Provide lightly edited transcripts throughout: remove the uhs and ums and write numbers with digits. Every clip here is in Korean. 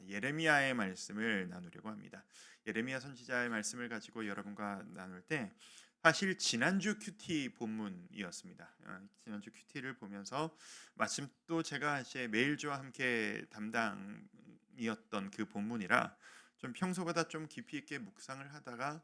예레미야의 말씀을 나누려고 합니다. 예레미야 선지자의 말씀을 가지고 여러분과 나눌 때 사실 지난주 큐티 본문이었습니다. 지난주 큐티를 보면서 마침 또 제가 이제 메일주와 함께 담당이었던 그 본문이라 좀 평소보다 좀 깊이 있게 묵상을 하다가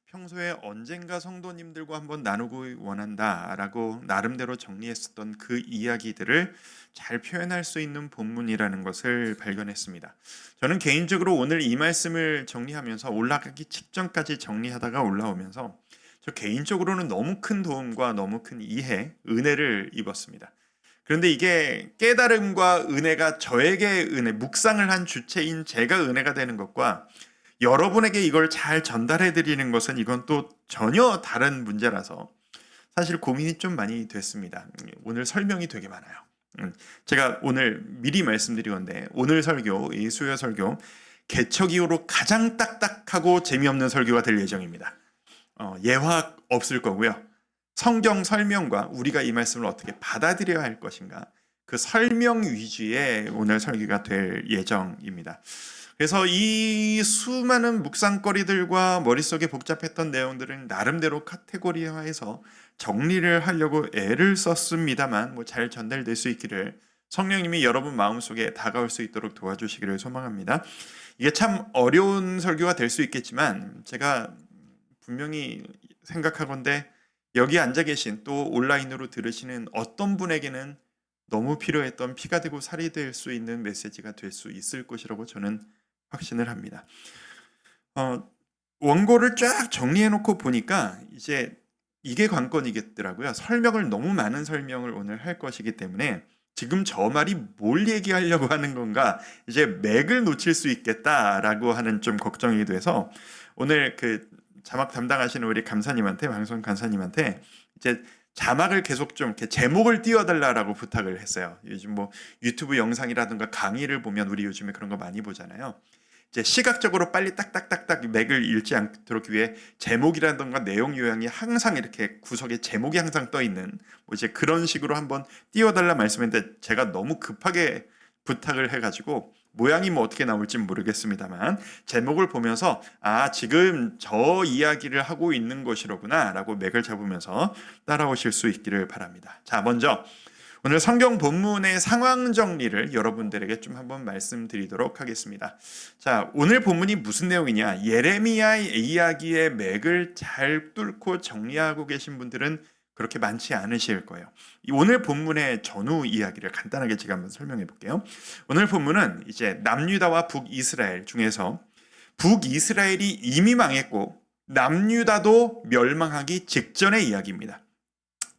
평소에 언젠가 성도님들과 한번 나누고 원한다라고 나름대로 정리했었던 그 이야기들을 잘 표현할 수 있는 본문이라는 것을 발견했습니다. 저는 개인적으로 오늘 이 말씀을 정리하면서 올라가기 직전까지 정리하다가 올라오면서 저 개인적으로는 너무 큰 도움과 너무 큰 이해, 은혜를 입었습니다. 그런데 이게 깨달음과 은혜가 저에게 묵상을 한 주체인 제가 은혜가 되는 것과 여러분에게 이걸 잘 전달해 드리는 것은 이건 또 전혀 다른 문제라서 사실 고민이 좀 많이 됐습니다. 오늘 설명이 되게 많아요. 제가 오늘 미리 말씀드리건데 오늘 설교, 이 수요 설교 개척 이후로 가장 딱딱하고 재미없는 설교가 될 예정입니다. 예화 없을 거고요. 성경 설명과 우리가 이 말씀을 어떻게 받아들여야 할 것인가 그 설명 위주의 오늘 설교가 될 예정입니다. 그래서 이 수많은 묵상거리들과 머릿속에 복잡했던 내용들을 나름대로 카테고리화해서 정리를 하려고 애를 썼습니다만 잘 전달될 수 있기를 성령님이 여러분 마음속에 다가올 수 있도록 도와주시기를 소망합니다. 이게 참 어려운 설교가 될 수 있겠지만 제가 분명히 생각하건대 여기 앉아 계신 또 온라인으로 들으시는 어떤 분에게는 너무 필요했던 피가 되고 살이 될 수 있는 메시지가 될 수 있을 것이라고 저는 확신을 합니다. 원고를 쫙 정리해놓고 보니까 이제 이게 관건이겠더라고요. 설명을 너무 많은 설명을 오늘 할 것이기 때문에 지금 저 말이 뭘 얘기하려고 하는 건가 이제 맥을 놓칠 수 있겠다라고 하는 좀 걱정이 돼서 오늘 그 자막 담당하시는 우리 감사님한테 방송 간사님한테 이제 자막을 계속 좀 이렇게 제목을 띄워달라고 부탁을 했어요. 요즘 뭐 유튜브 영상이라든가 강의를 보면 우리 요즘에 그런 거 많이 보잖아요. 이제 시각적으로 빨리 딱딱딱딱 맥을 읽지 않도록 위해 제목이라든가 내용 요약이 항상 이렇게 구석에 제목이 항상 떠 있는 뭐 이제 그런 식으로 한번 띄워달라 말씀했는데 제가 너무 급하게 부탁을 해가지고 모양이 뭐 어떻게 나올지 모르겠습니다만 제목을 보면서 지금 저 이야기를 하고 있는 것이로구나 라고 맥을 잡으면서 따라오실 수 있기를 바랍니다. 자, 먼저 오늘 성경 본문의 상황 정리를 여러분들에게 좀 한번 말씀드리도록 하겠습니다. 자, 오늘 본문이 무슨 내용이냐? 예레미야의 이야기의 맥을 잘 뚫고 정리하고 계신 분들은 그렇게 많지 않으실 거예요. 오늘 본문의 전후 이야기를 간단하게 제가 한번 설명해 볼게요. 오늘 본문은 이제 남유다와 북이스라엘 중에서 북이스라엘이 이미 망했고 남유다도 멸망하기 직전의 이야기입니다.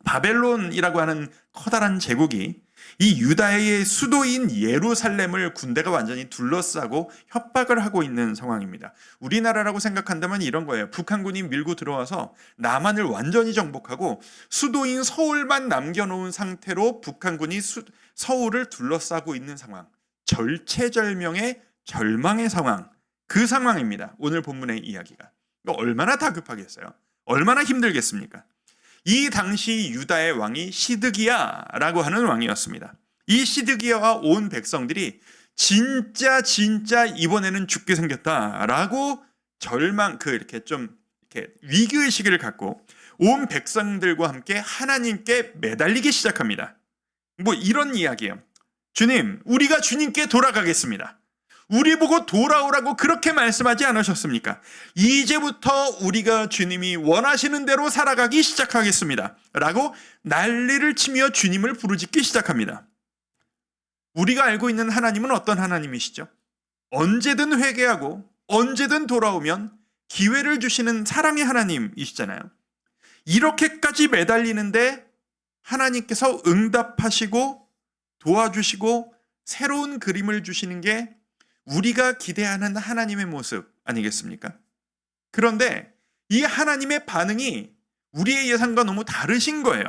바벨론이라고 하는 커다란 제국이 이 유다의 수도인 예루살렘을 군대가 완전히 둘러싸고 협박을 하고 있는 상황입니다. 우리나라라고 생각한다면 이런 거예요. 북한군이 밀고 들어와서 남한을 완전히 정복하고 수도인 서울만 남겨놓은 상태로 북한군이 서울을 둘러싸고 있는 상황. 절체절명의 절망의 상황. 그 상황입니다. 오늘 본문의 이야기가. 얼마나 다급하겠어요? 얼마나 힘들겠습니까? 이 당시 유다의 왕이 시드기야라고 하는 왕이었습니다. 이 시드기야와 온 백성들이 진짜 이번에는 죽게 생겼다라고 이렇게 좀 이렇게 위기의식을 갖고 온 백성들과 함께 하나님께 매달리기 시작합니다. 뭐 이런 이야기예요. 주님, 우리가 주님께 돌아가겠습니다. 우리 보고 돌아오라고 그렇게 말씀하지 않으셨습니까? 이제부터 우리가 주님이 원하시는 대로 살아가기 시작하겠습니다. 라고 난리를 치며 주님을 부르짖기 시작합니다. 우리가 알고 있는 하나님은 어떤 하나님이시죠? 언제든 회개하고 언제든 돌아오면 기회를 주시는 사랑의 하나님이시잖아요. 이렇게까지 매달리는데 하나님께서 응답하시고 도와주시고 새로운 그림을 주시는 게 우리가 기대하는 하나님의 모습 아니겠습니까? 그런데 이 하나님의 반응이 우리의 예상과 너무 다르신 거예요.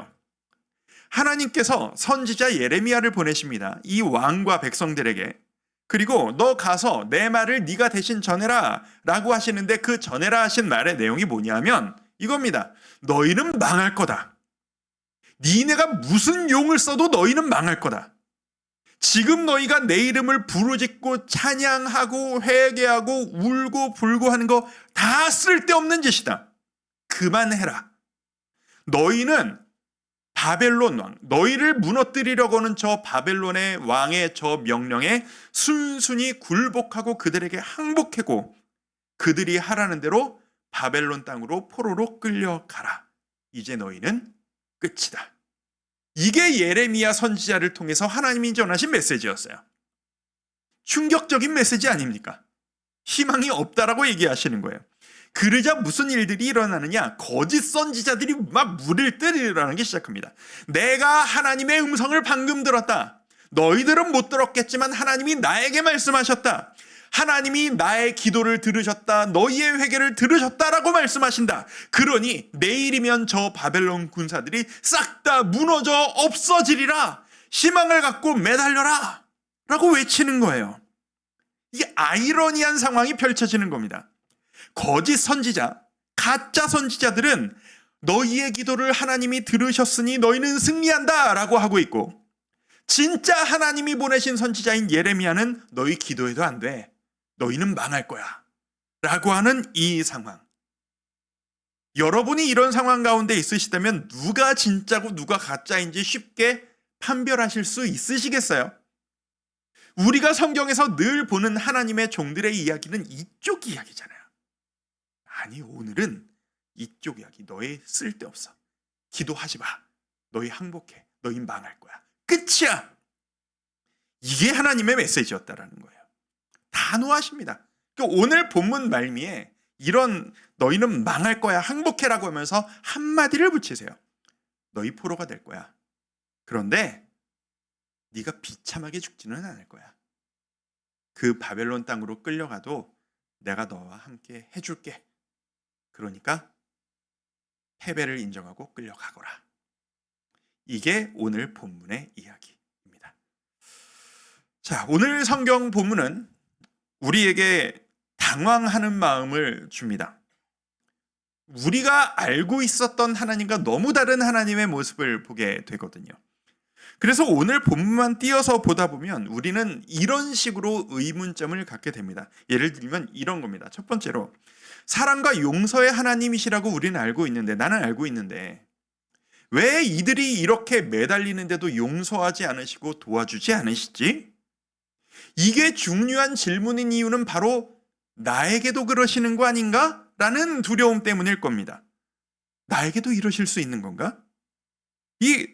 하나님께서 선지자 예레미야를 보내십니다. 이 왕과 백성들에게. 그리고 너 가서 내 말을 네가 대신 전해라 라고 하시는데 그 전해라 하신 말의 내용이 뭐냐면 이겁니다. 너희는 망할 거다. 니네가 무슨 용을 써도 너희는 망할 거다. 지금 너희가 내 이름을 부르짖고 찬양하고 회개하고 울고 불고 하는 거 다 쓸데없는 짓이다. 그만해라. 너희는 바벨론 왕, 너희를 무너뜨리려고 하는 저 바벨론의 왕의 저 명령에 순순히 굴복하고 그들에게 항복하고 그들이 하라는 대로 바벨론 땅으로 포로로 끌려가라. 이제 너희는 끝이다. 이게 예레미야 선지자를 통해서 하나님이 전하신 메시지였어요. 충격적인 메시지 아닙니까? 희망이 없다라고 얘기하시는 거예요. 그러자 무슨 일들이 일어나느냐? 거짓 선지자들이 막 물을 뜯으라는 게 시작합니다. 내가 하나님의 음성을 방금 들었다. 너희들은 못 들었겠지만 하나님이 나에게 말씀하셨다. 하나님이 나의 기도를 들으셨다. 너희의 회개를 들으셨다라고 말씀하신다. 그러니 내일이면 저 바벨론 군사들이 싹 다 무너져 없어지리라. 희망을 갖고 매달려라. 라고 외치는 거예요. 이게 아이러니한 상황이 펼쳐지는 겁니다. 거짓 선지자, 가짜 선지자들은 너희의 기도를 하나님이 들으셨으니 너희는 승리한다 라고 하고 있고, 진짜 하나님이 보내신 선지자인 예레미야는 너희 기도해도 안 돼. 너희는 망할 거야. 라고 하는 이 상황. 여러분이 이런 상황 가운데 있으시다면 누가 진짜고 누가 가짜인지 쉽게 판별하실 수 있으시겠어요? 우리가 성경에서 늘 보는 하나님의 종들의 이야기는 이쪽 이야기잖아요. 아니, 오늘은 이쪽 이야기. 너희 쓸데없어. 기도하지 마. 너희 항복해. 너희 망할 거야. 끝이야. 이게 하나님의 메시지였다라는 거예요. 단호하십니다. 그러니까 오늘 본문 말미에 이런 너희는 망할 거야, 항복해라고 하면서 한마디를 붙이세요. 너희 포로가 될 거야. 그런데 네가 비참하게 죽지는 않을 거야. 그 바벨론 땅으로 끌려가도 내가 너와 함께 해줄게. 그러니까 패배를 인정하고 끌려가거라. 이게 오늘 본문의 이야기입니다. 자, 오늘 성경 본문은 우리에게 당황하는 마음을 줍니다. 우리가 알고 있었던 하나님과 너무 다른 하나님의 모습을 보게 되거든요. 그래서 오늘 본문만 띄어서 보다 보면 우리는 이런 식으로 의문점을 갖게 됩니다. 예를 들면 이런 겁니다. 첫 번째로, 사랑과 용서의 하나님이시라고 우리는 알고 있는데, 나는 알고 있는데 왜 이들이 이렇게 매달리는데도 용서하지 않으시고 도와주지 않으시지? 이게 중요한 질문인 이유는 바로 나에게도 그러시는 거 아닌가? 라는 두려움 때문일 겁니다. 나에게도 이러실 수 있는 건가? 이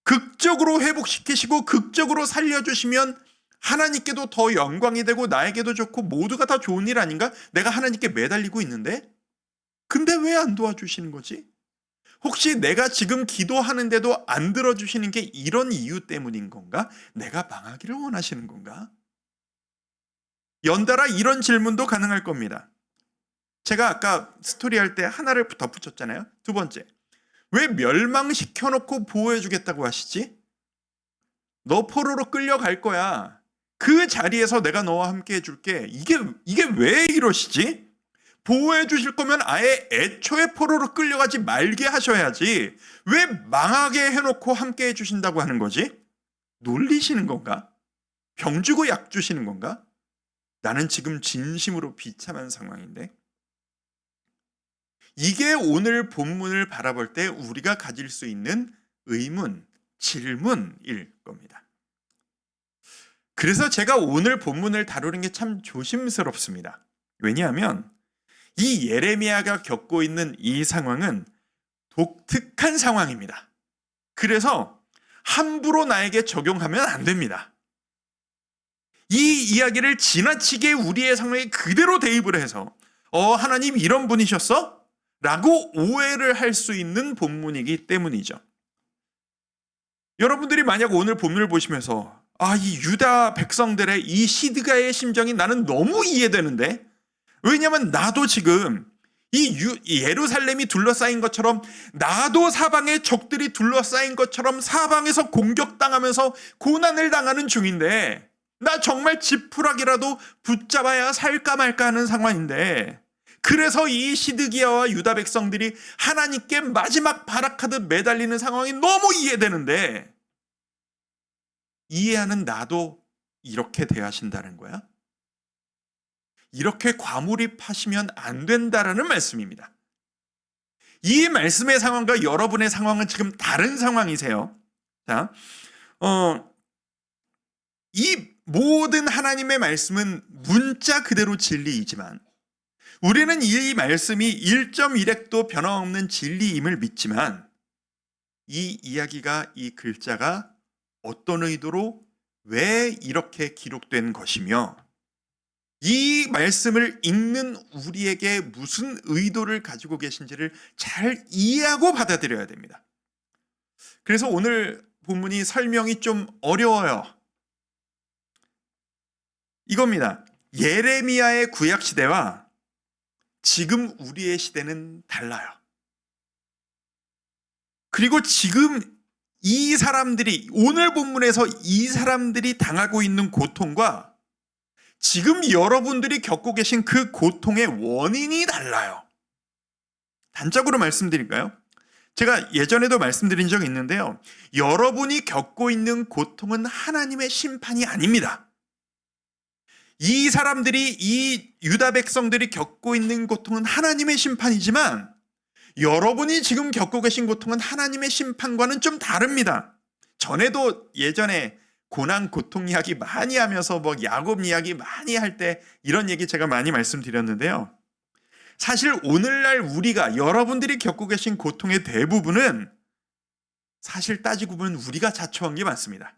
극적으로 회복시키시고 극적으로 살려주시면 하나님께도 더 영광이 되고 나에게도 좋고 모두가 다 좋은 일 아닌가? 내가 하나님께 매달리고 있는데? 근데 왜 안 도와주시는 거지? 혹시 내가 지금 기도하는데도 안 들어주시는 게 이런 이유 때문인 건가? 내가 망하기를 원하시는 건가? 연달아 이런 질문도 가능할 겁니다. 제가 아까 스토리 할 때 하나를 덧붙였잖아요. 두 번째, 왜 멸망시켜놓고 보호해주겠다고 하시지? 너 포로로 끌려갈 거야. 그 자리에서 내가 너와 함께 해줄게. 이게 왜 이러시지? 보호해 주실 거면 아예 애초에 포로로 끌려가지 말게 하셔야지. 왜 망하게 해놓고 함께 해주신다고 하는 거지? 놀리시는 건가? 병 주고 약 주시는 건가? 나는 지금 진심으로 비참한 상황인데. 이게 오늘 본문을 바라볼 때 우리가 가질 수 있는 의문, 질문일 겁니다. 그래서 제가 오늘 본문을 다루는 게 참 조심스럽습니다. 왜냐하면 이 예레미야가 겪고 있는 이 상황은 독특한 상황입니다. 그래서 함부로 나에게 적용하면 안 됩니다. 이 이야기를 지나치게 우리의 상황에 그대로 대입을 해서 하나님 이런 분이셨어? 라고 오해를 할 수 있는 본문이기 때문이죠. 여러분들이 만약 오늘 본문을 보시면서 이 유다 백성들의 이 시드가의 심정이 나는 너무 이해되는데, 왜냐하면 나도 지금 이 예루살렘이 둘러싸인 것처럼, 나도 사방에 적들이 둘러싸인 것처럼 사방에서 공격당하면서 고난을 당하는 중인데, 나 정말 지푸라기라도 붙잡아야 살까 말까 하는 상황인데, 그래서 이 시드기야와 유다 백성들이 하나님께 마지막 발악하듯 매달리는 상황이 너무 이해되는데, 이해하는 나도 이렇게 대하신다는 거야? 이렇게 과몰입하시면 안 된다라는 말씀입니다. 이 말씀의 상황과 여러분의 상황은 지금 다른 상황이세요. 자, 이 모든 하나님의 말씀은 문자 그대로 진리이지만 우리는 이 말씀이 1.1핵도 변함없는 진리임을 믿지만 이 이야기가, 이 글자가 어떤 의도로 왜 이렇게 기록된 것이며 이 말씀을 읽는 우리에게 무슨 의도를 가지고 계신지를 잘 이해하고 받아들여야 됩니다. 그래서 오늘 본문이 설명이 좀 어려워요. 이겁니다. 예레미야의 구약 시대와 지금 우리의 시대는 달라요. 그리고 지금 이 사람들이, 오늘 본문에서 이 사람들이 당하고 있는 고통과 지금 여러분들이 겪고 계신 그 고통의 원인이 달라요. 단적으로 말씀드릴까요? 제가 예전에도 말씀드린 적이 있는데요. 여러분이 겪고 있는 고통은 하나님의 심판이 아닙니다. 이 사람들이, 이 유다 백성들이 겪고 있는 고통은 하나님의 심판이지만 여러분이 지금 겪고 계신 고통은 하나님의 심판과는 좀 다릅니다. 전에도 예전에 고난 고통 이야기 많이 하면서 야곱 이야기 많이 할 때 이런 얘기 제가 많이 말씀드렸는데요. 사실 오늘날 우리가, 여러분들이 겪고 계신 고통의 대부분은 사실 따지고 보면 우리가 자초한 게 많습니다.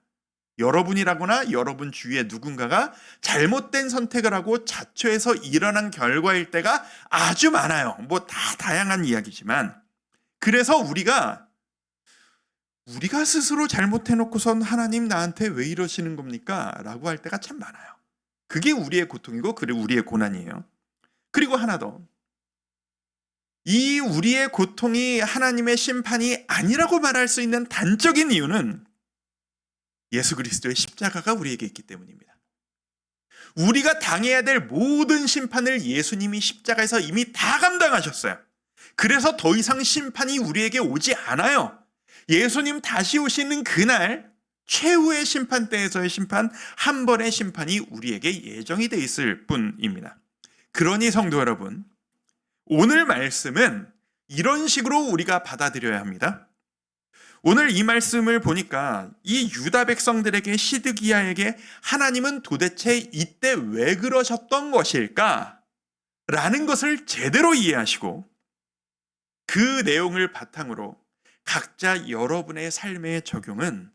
여러분이라거나 여러분 주위에 누군가가 잘못된 선택을 하고 자초해서 일어난 결과일 때가 아주 많아요. 다 다양한 이야기지만, 그래서 우리가 스스로 잘못해놓고선 하나님 나한테 왜 이러시는 겁니까? 라고 할 때가 참 많아요. 그게 우리의 고통이고 그리고 우리의 고난이에요. 그리고 하나 더, 이 우리의 고통이 하나님의 심판이 아니라고 말할 수 있는 단적인 이유는 예수 그리스도의 십자가가 우리에게 있기 때문입니다. 우리가 당해야 될 모든 심판을 예수님이 십자가에서 이미 다 감당하셨어요. 그래서 더 이상 심판이 우리에게 오지 않아요. 예수님 다시 오시는 그날 최후의 심판대에서의 심판, 한 번의 심판이 우리에게 예정이 돼 있을 뿐입니다. 그러니 성도 여러분, 오늘 말씀은 이런 식으로 우리가 받아들여야 합니다. 오늘 이 말씀을 보니까 이 유다 백성들에게, 시드기야에게 하나님은 도대체 이때 왜 그러셨던 것일까? 라는 것을 제대로 이해하시고 그 내용을 바탕으로 각자 여러분의 삶의 적용은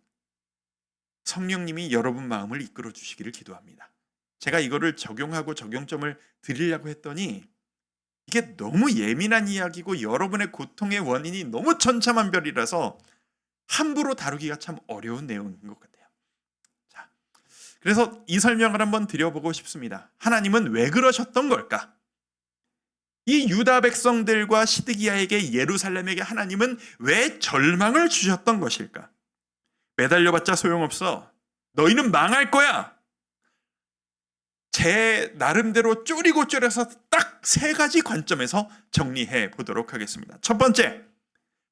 성령님이 여러분 마음을 이끌어 주시기를 기도합니다. 제가 이거를 적용하고 적용점을 드리려고 했더니 이게 너무 예민한 이야기고 여러분의 고통의 원인이 너무 천차만별이라서 함부로 다루기가 참 어려운 내용인 것 같아요. 자, 그래서 이 설명을 한번 드려보고 싶습니다. 하나님은 왜 그러셨던 걸까? 이 유다 백성들과 시드기야에게, 예루살렘에게 하나님은 왜 절망을 주셨던 것일까? 매달려봤자 소용없어. 너희는 망할 거야. 제 나름대로 쪼리고 쪼려서 딱 3가지 관점에서 정리해 보도록 하겠습니다. 첫 번째,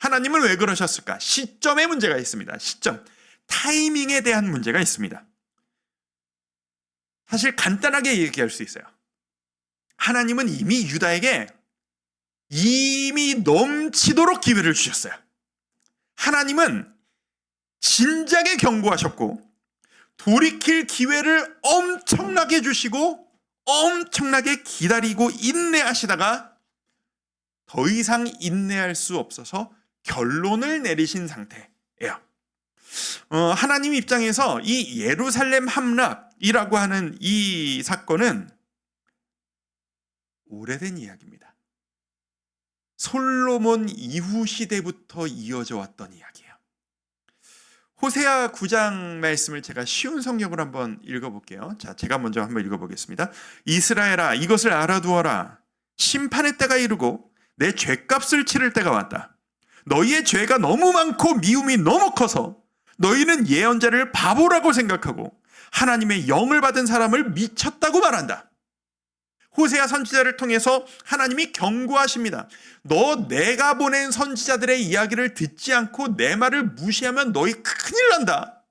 하나님은 왜 그러셨을까? 시점에 문제가 있습니다. 시점, 타이밍에 대한 문제가 있습니다. 사실 간단하게 얘기할 수 있어요. 하나님은 이미 유다에게 이미 넘치도록 기회를 주셨어요. 하나님은 진작에 경고하셨고 돌이킬 기회를 엄청나게 주시고 엄청나게 기다리고 인내하시다가 더 이상 인내할 수 없어서 결론을 내리신 상태예요. 하나님 입장에서 이 예루살렘 함락이라고 하는 이 사건은 오래된 이야기입니다. 솔로몬 이후 시대부터 이어져 왔던 이야기예요. 호세아 9장 말씀을 제가 쉬운 성경으로 한번 읽어볼게요. 자, 제가 먼저 한번 읽어보겠습니다. 이스라엘아, 이것을 알아두어라. 심판의 때가 이르고 내 죄값을 치를 때가 왔다. 너희의 죄가 너무 많고 미움이 너무 커서 너희는 예언자를 바보라고 생각하고 하나님의 영을 받은 사람을 미쳤다고 말한다. 호세아 선지자를 통해서 하나님이 경고하십니다. 너 내가 보낸 선지자들의 이야기를 듣지 않고 내 말을 무시하면 너희 큰일 난다.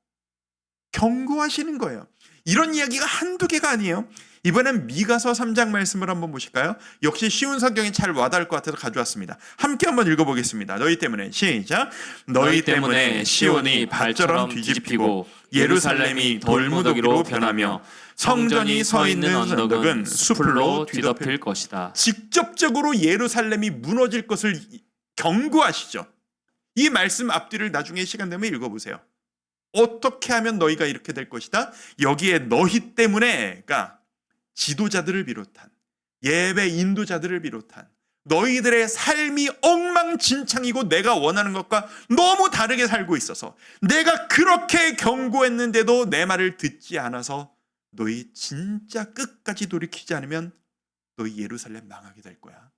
경고하시는 거예요. 이런 이야기가 한두 개가 아니에요. 이번엔 미가서 3장 말씀을 한번 보실까요? 역시 쉬운 성경이 잘 와닿을 것 같아서 가져왔습니다. 함께 한번 읽어보겠습니다. 너희 때문에 시작. 너희 때문에 시온이 발처럼 뒤집히고 예루살렘이 돌무더기로 변하며 성전이 서 있는 언덕은 수풀로 뒤덮일 것이다. 직접적으로 예루살렘이 무너질 것을 경고하시죠. 이 말씀 앞뒤를 나중에 시간 되면 읽어보세요. 어떻게 하면 너희가 이렇게 될 것이다? 여기에 너희 때문에가 지도자들을 비롯한 예배 인도자들을 비롯한 너희들의 삶이 엉망진창이고 내가 원하는 것과 너무 다르게 살고 있어서 내가 그렇게 경고했는데도 내 말을 듣지 않아서 너희 진짜 끝까지 돌이키지 않으면 너희 예루살렘 망하게 될 거야.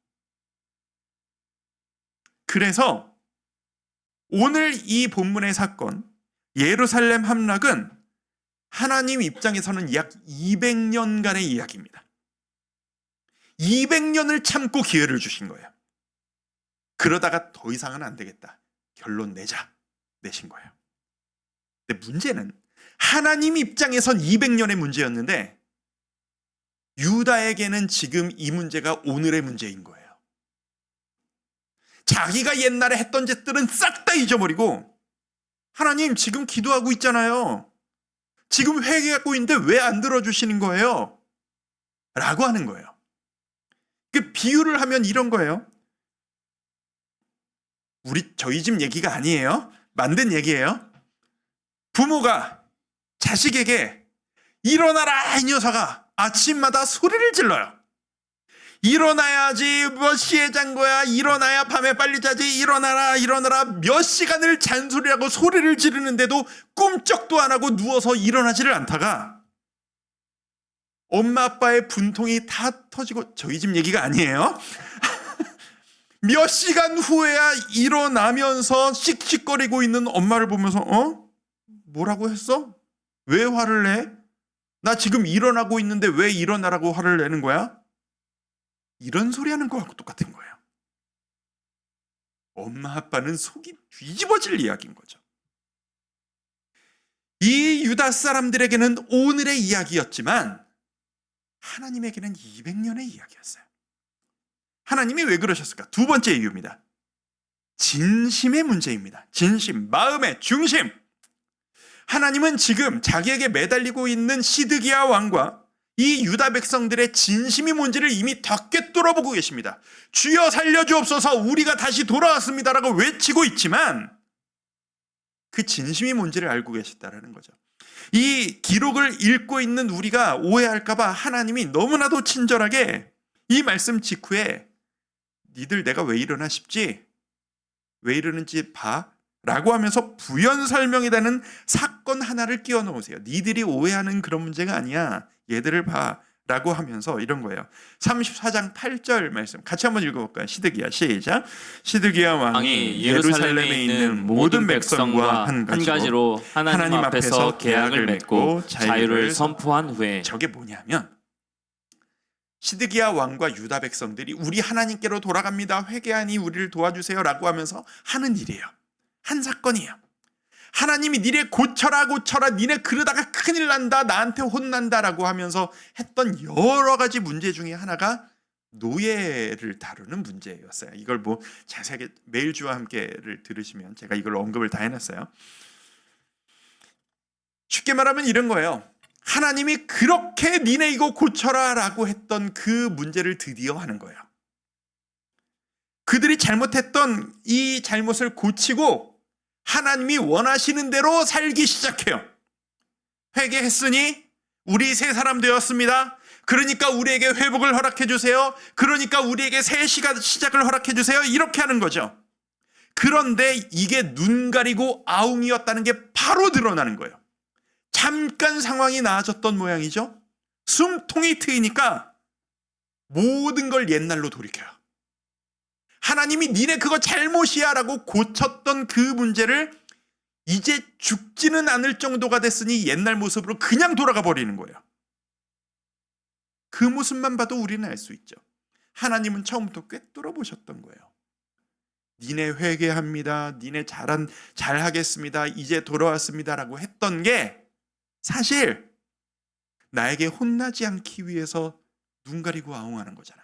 그래서 오늘 이 본문의 사건 예루살렘 함락은 하나님 입장에서는 약 200년간의 이야기입니다. 200년을 참고 기회를 주신 거예요. 그러다가 더 이상은 안 되겠다. 결론 내신 거예요. 근데 문제는 하나님 입장에선 200년의 문제였는데 유다에게는 지금 이 문제가 오늘의 문제인 거예요. 자기가 옛날에 했던 짓들은 싹 다 잊어버리고 하나님 지금 기도하고 있잖아요. 지금 회개하고 있는데 왜 안 들어주시는 거예요? 라고 하는 거예요. 그 비유를 하면 이런 거예요. 저희 집 얘기가 아니에요. 만든 얘기예요. 부모가 자식에게 일어나라 이 녀석아 아침마다 소리를 질러요. 일어나야지 몇 시에 잔 거야 일어나야 밤에 빨리 자지 일어나라 몇 시간을 잔소리하고 소리를 지르는데도 꿈쩍도 안 하고 누워서 일어나지를 않다가 엄마 아빠의 분통이 다 터지고 저희 집 얘기가 아니에요. 몇 시간 후에야 일어나면서 씩씩거리고 있는 엄마를 보면서 뭐라고 했어? 왜 화를 내? 나 지금 일어나고 있는데 왜 일어나라고 화를 내는 거야? 이런 소리 하는 거하고 똑같은 거예요. 엄마 아빠는 속이 뒤집어질 이야기인 거죠. 이 유다 사람들에게는 오늘의 이야기였지만 하나님에게는 200년의 이야기였어요. 하나님이 왜 그러셨을까? 두 번째 이유입니다. 진심의 문제입니다. 진심, 마음의 중심. 하나님은 지금 자기에게 매달리고 있는 시드기야 왕과 이 유다 백성들의 진심이 뭔지를 이미 다 꿰뚫어보고 계십니다. 주여 살려주옵소서 우리가 다시 돌아왔습니다라고 외치고 있지만 그 진심이 뭔지를 알고 계셨다는 거죠. 이 기록을 읽고 있는 우리가 오해할까 봐 하나님이 너무나도 친절하게 이 말씀 직후에 니들 내가 왜 이러나 싶지? 왜 이러는지 봐? 라고 하면서 부연 설명이 되는 사건 하나를 끼워 넣으세요. 니들이 오해하는 그런 문제가 아니야. 얘들을 봐. 라고 하면서 이런 거예요. 34장 8절 말씀 같이 한번 읽어볼까요? 시드기야 시작. 시드기야 왕이 예루살렘에 있는 모든 백성과 한 가지로 하나님 앞에서 계약을 맺고 자유를 선포한 후에 저게 뭐냐면 시드기야 왕과 유다 백성들이 우리 하나님께로 돌아갑니다. 회개하니 우리를 도와주세요 라고 하면서 하는 일이에요. 한 사건이에요. 하나님이 니네 고쳐라 니네 그러다가 큰일 난다 나한테 혼난다라고 하면서 했던 여러 가지 문제 중에 하나가 노예를 다루는 문제였어요. 이걸 뭐 자세하게 매일주와 함께를 들으시면 제가 이걸 언급을 다 해놨어요. 쉽게 말하면 이런 거예요. 하나님이 그렇게 니네 이거 고쳐라 라고 했던 그 문제를 드디어 하는 거예요. 그들이 잘못했던 이 잘못을 고치고 하나님이 원하시는 대로 살기 시작해요. 회개했으니 우리 새 사람 되었습니다. 그러니까 우리에게 회복을 허락해 주세요. 그러니까 우리에게 새 시작을 허락해 주세요. 이렇게 하는 거죠. 그런데 이게 눈 가리고 아웅이었다는 게 바로 드러나는 거예요. 잠깐 상황이 나아졌던 모양이죠. 숨통이 트이니까 모든 걸 옛날로 돌이켜요. 하나님이 니네 그거 잘못이야 라고 고쳤던 그 문제를 이제 죽지는 않을 정도가 됐으니 옛날 모습으로 그냥 돌아가 버리는 거예요. 그 모습만 봐도 우리는 알 수 있죠. 하나님은 처음부터 꿰뚫어 보셨던 거예요. 니네 회개합니다. 니네 잘하겠습니다. 이제 돌아왔습니다 라고 했던 게 사실 나에게 혼나지 않기 위해서 눈 가리고 아웅하는 거잖아.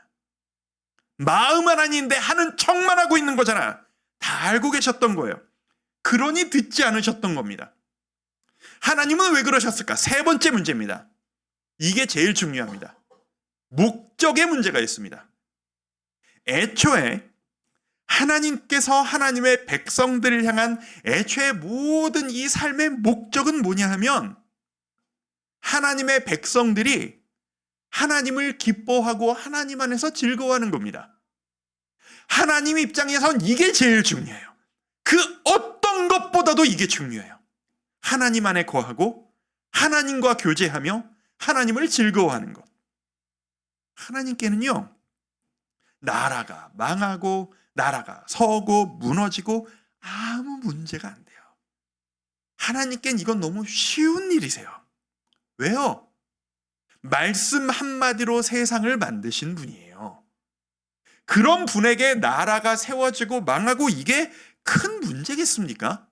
마음은 아닌데 하는 척만 하고 있는 거잖아. 다 알고 계셨던 거예요. 그러니 듣지 않으셨던 겁니다. 하나님은 왜 그러셨을까? 세 번째 문제입니다. 이게 제일 중요합니다. 목적의 문제가 있습니다. 애초에 하나님께서 하나님의 백성들을 향한 애초에 모든 이 삶의 목적은 뭐냐 하면 하나님의 백성들이 하나님을 기뻐하고 하나님 안에서 즐거워하는 겁니다. 하나님 입장에선 이게 제일 중요해요. 그 어떤 것보다도 이게 중요해요. 하나님 안에 거하고 하나님과 교제하며 하나님을 즐거워하는 것. 하나님께는요, 나라가 망하고 나라가 서고 무너지고 아무 문제가 안 돼요. 하나님께는 이건 너무 쉬운 일이세요. 왜요? 말씀 한마디로 세상을 만드신 분이에요. 그런 분에게 나라가 세워지고 망하고 이게 큰 문제겠습니까?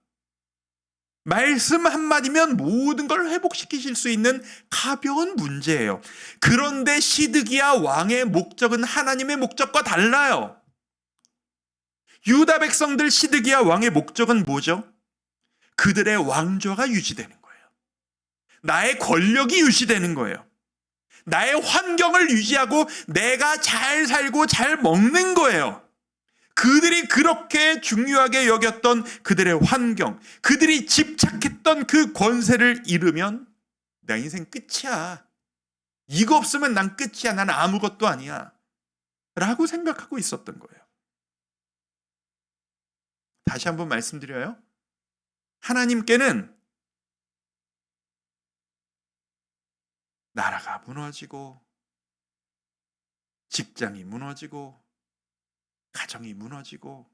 말씀 한마디면 모든 걸 회복시키실 수 있는 가벼운 문제예요. 그런데 시드기야 왕의 목적은 하나님의 목적과 달라요. 유다 백성들 시드기야 왕의 목적은 뭐죠? 그들의 왕좌가 유지되는 거예요. 나의 권력이 유지되는 거예요. 나의 환경을 유지하고 내가 잘 살고 잘 먹는 거예요. 그들이 그렇게 중요하게 여겼던 그들의 환경, 그들이 집착했던 그 권세를 잃으면 내 인생 끝이야. 이거 없으면 난 끝이야. 난 아무것도 아니야. 라고 생각하고 있었던 거예요. 다시 한번 말씀드려요. 하나님께는 나라가 무너지고 직장이 무너지고 가정이 무너지고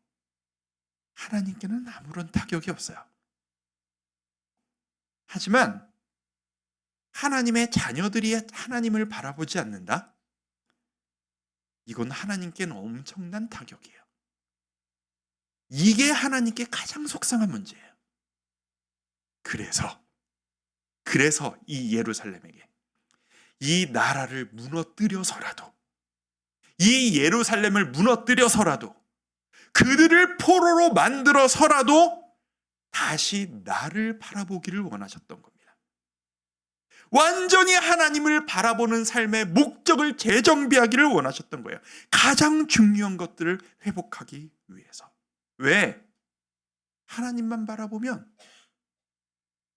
하나님께는 아무런 타격이 없어요. 하지만 하나님의 자녀들이 하나님을 바라보지 않는다? 이건 하나님께는 엄청난 타격이에요. 이게 하나님께 가장 속상한 문제예요. 그래서 이 예루살렘에게 이 나라를 무너뜨려서라도 이 예루살렘을 무너뜨려서라도 그들을 포로로 만들어서라도 다시 나를 바라보기를 원하셨던 겁니다. 완전히 하나님을 바라보는 삶의 목적을 재정비하기를 원하셨던 거예요. 가장 중요한 것들을 회복하기 위해서. 왜? 하나님만 바라보면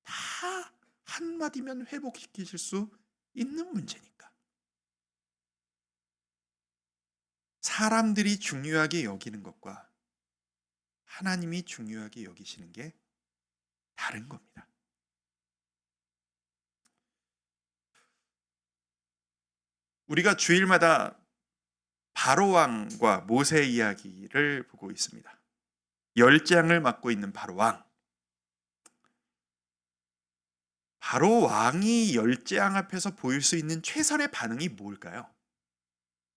다 한마디면 회복시키실 수 있는 문제니까. 사람들이 중요하게 여기는 것과 하나님이 중요하게 여기시는 게 다른 겁니다. 우리가 주일마다 바로왕과 모세 이야기를 보고 있습니다. 열재앙을 맡고 있는 바로왕. 바로왕이 열재앙 앞에서 보일 수 있는 최선의 반응이 뭘까요?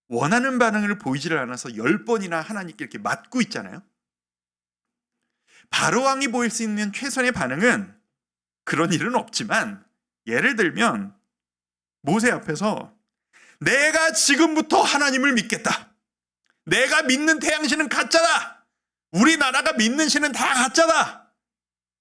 원하는 반응을 보이지를 않아서 10번이나 하나님께 이렇게 맞고 있잖아요. 바로왕이 보일 수 있는 최선의 반응은 그런 일은 없지만 예를 들면 모세 앞에서 내가 지금부터 하나님을 믿겠다. 내가 믿는 태양신은 가짜다. 우리나라가 믿는 신은 다 가짜다.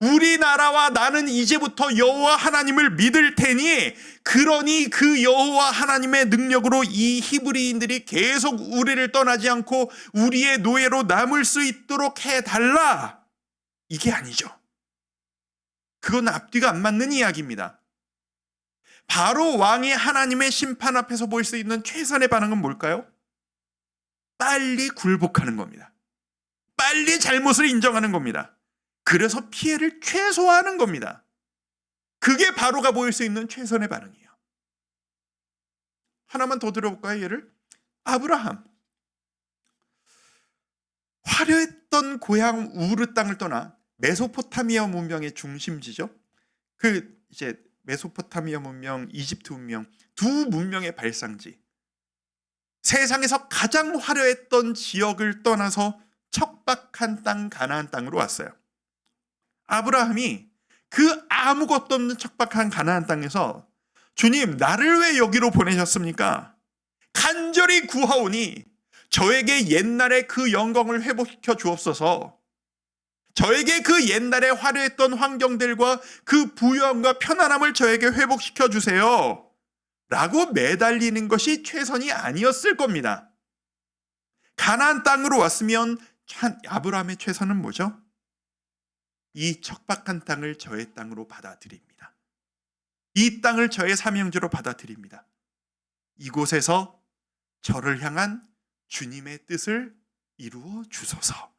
우리나라와 나는 이제부터 여호와 하나님을 믿을 테니 그러니 그 여호와 하나님의 능력으로 이 히브리인들이 계속 우리를 떠나지 않고 우리의 노예로 남을 수 있도록 해달라. 이게 아니죠. 그건 앞뒤가 안 맞는 이야기입니다. 바로 왕이 하나님의 심판 앞에서 보일 수 있는 최선의 반응은 뭘까요? 빨리 굴복하는 겁니다. 빨리 잘못을 인정하는 겁니다. 그래서 피해를 최소화하는 겁니다. 그게 바로가 보일 수 있는 최선의 반응이에요. 하나만 더 들어볼까요? 예를 아브라함. 화려했던 고향 우르 땅을 떠나 메소포타미아 문명의 중심지죠. 그 이제 메소포타미아 문명, 이집트 문명 두 문명의 발상지. 세상에서 가장 화려했던 지역을 떠나서 척박한 땅 가나안 땅으로 왔어요. 아브라함이 그 아무것도 없는 척박한 가나안 땅에서 주님, 나를 왜 여기로 보내셨습니까? 간절히 구하오니 저에게 옛날의 그 영광을 회복시켜 주옵소서. 저에게 그 옛날에 화려했던 환경들과 그 부유함과 편안함을 저에게 회복시켜 주세요. 라고 매달리는 것이 최선이 아니었을 겁니다. 가나안 땅으로 왔으면 아브라함의 최선은 뭐죠? 이 척박한 땅을 저의 땅으로 받아들입니다. 이 땅을 저의 사명지로 받아들입니다. 이곳에서 저를 향한 주님의 뜻을 이루어 주소서.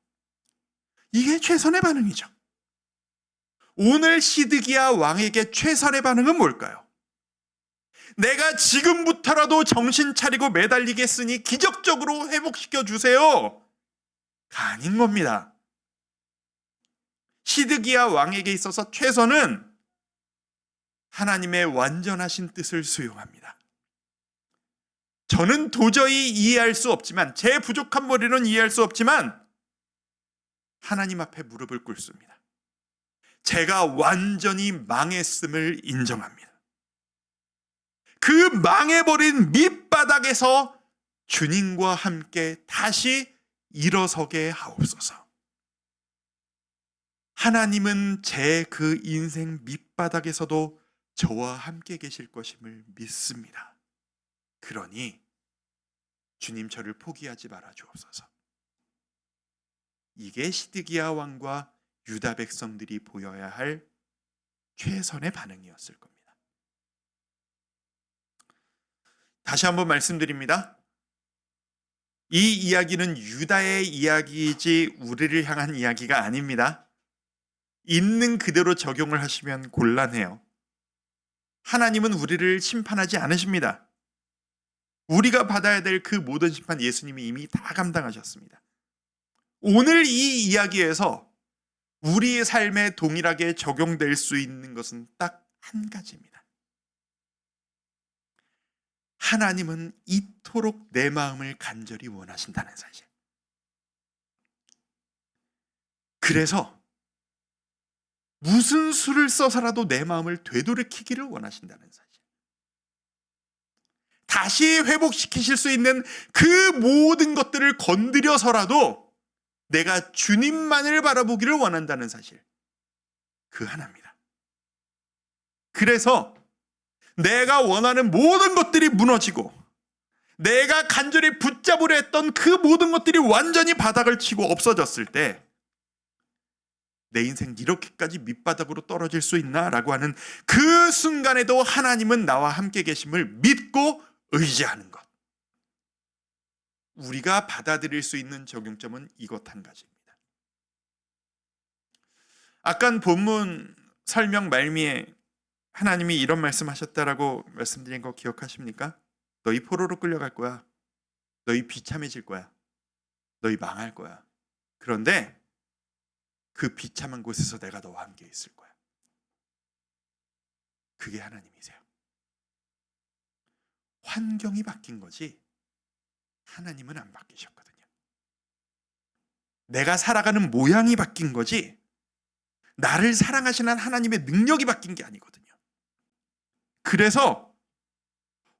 이게 최선의 반응이죠. 오늘 시드기야 왕에게 최선의 반응은 뭘까요? 내가 지금부터라도 정신 차리고 매달리겠으니 기적적으로 회복시켜 주세요. 가 아닌 겁니다. 시드기야 왕에게 있어서 최선은 하나님의 완전하신 뜻을 수용합니다. 저는 도저히 이해할 수 없지만, 제 부족한 머리로는 이해할 수 없지만 하나님 앞에 무릎을 꿇습니다. 제가 완전히 망했음을 인정합니다. 그 망해버린 밑바닥에서 주님과 함께 다시 일어서게 하옵소서. 하나님은 제 그 인생 밑바닥에서도 저와 함께 계실 것임을 믿습니다. 그러니 주님, 저를 포기하지 말아 주옵소서. 이게 시드기야 왕과 유다 백성들이 보여야 할 최선의 반응이었을 겁니다. 다시 한번 말씀드립니다. 이 이야기는 유다의 이야기이지 우리를 향한 이야기가 아닙니다. 있는 그대로 적용을 하시면 곤란해요. 하나님은 우리를 심판하지 않으십니다. 우리가 받아야 될 그 모든 심판 예수님이 이미 다 감당하셨습니다. 오늘 이 이야기에서 우리의 삶에 동일하게 적용될 수 있는 것은 딱 한 가지입니다. 하나님은 이토록 내 마음을 간절히 원하신다는 사실. 그래서 무슨 수를 써서라도 내 마음을 되돌이키기를 원하신다는 사실. 다시 회복시키실 수 있는 그 모든 것들을 건드려서라도 내가 주님만을 바라보기를 원한다는 사실. 그 하나입니다. 그래서 내가 원하는 모든 것들이 무너지고 내가 간절히 붙잡으려 했던 그 모든 것들이 완전히 바닥을 치고 없어졌을 때 내 인생 이렇게까지 밑바닥으로 떨어질 수 있나? 라고 하는 그 순간에도 하나님은 나와 함께 계심을 믿고 의지하는 것. 우리가 받아들일 수 있는 적용점은 이것 한 가지입니다. 아까 본문 설명 말미에 하나님이 이런 말씀하셨다라고 말씀드린 거 기억하십니까? 너희 포로로 끌려갈 거야. 너희 비참해질 거야. 너희 망할 거야. 그런데 그 비참한 곳에서 내가 너와 함께 있을 거야. 그게 하나님이세요. 환경이 바뀐 거지 하나님은 안 바뀌셨거든요. 내가 살아가는 모양이 바뀐 거지 나를 사랑하시는 하나님의 능력이 바뀐 게 아니거든요. 그래서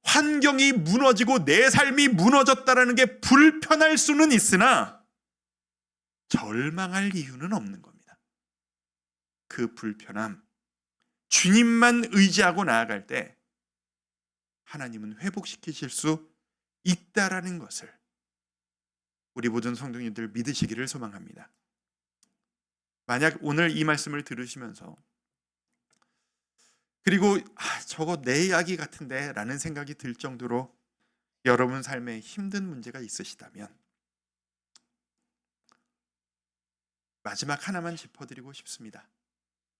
환경이 무너지고 내 삶이 무너졌다는 게 불편할 수는 있으나 절망할 이유는 없는 겁니다. 그 불편함, 주님만 의지하고 나아갈 때 하나님은 회복시키실 수 있다라는 것을 우리 모든 성도님들 믿으시기를 소망합니다. 만약 오늘 이 말씀을 들으시면서 그리고 저거 내 이야기 같은데 라는 생각이 들 정도로 여러분 삶에 힘든 문제가 있으시다면 마지막 하나만 짚어드리고 싶습니다.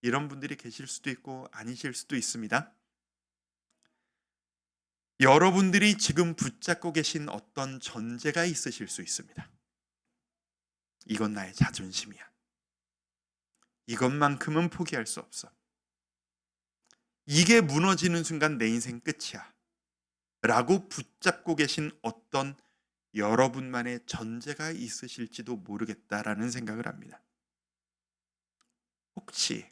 이런 분들이 계실 수도 있고 아니실 수도 있습니다. 여러분들이 지금 붙잡고 계신 어떤 전제가 있으실 수 있습니다. 이건 나의 자존심이야. 이것만큼은 포기할 수 없어. 이게 무너지는 순간 내 인생 끝이야. 라고 붙잡고 계신 어떤 여러분만의 전제가 있으실지도 모르겠다라는 생각을 합니다. 혹시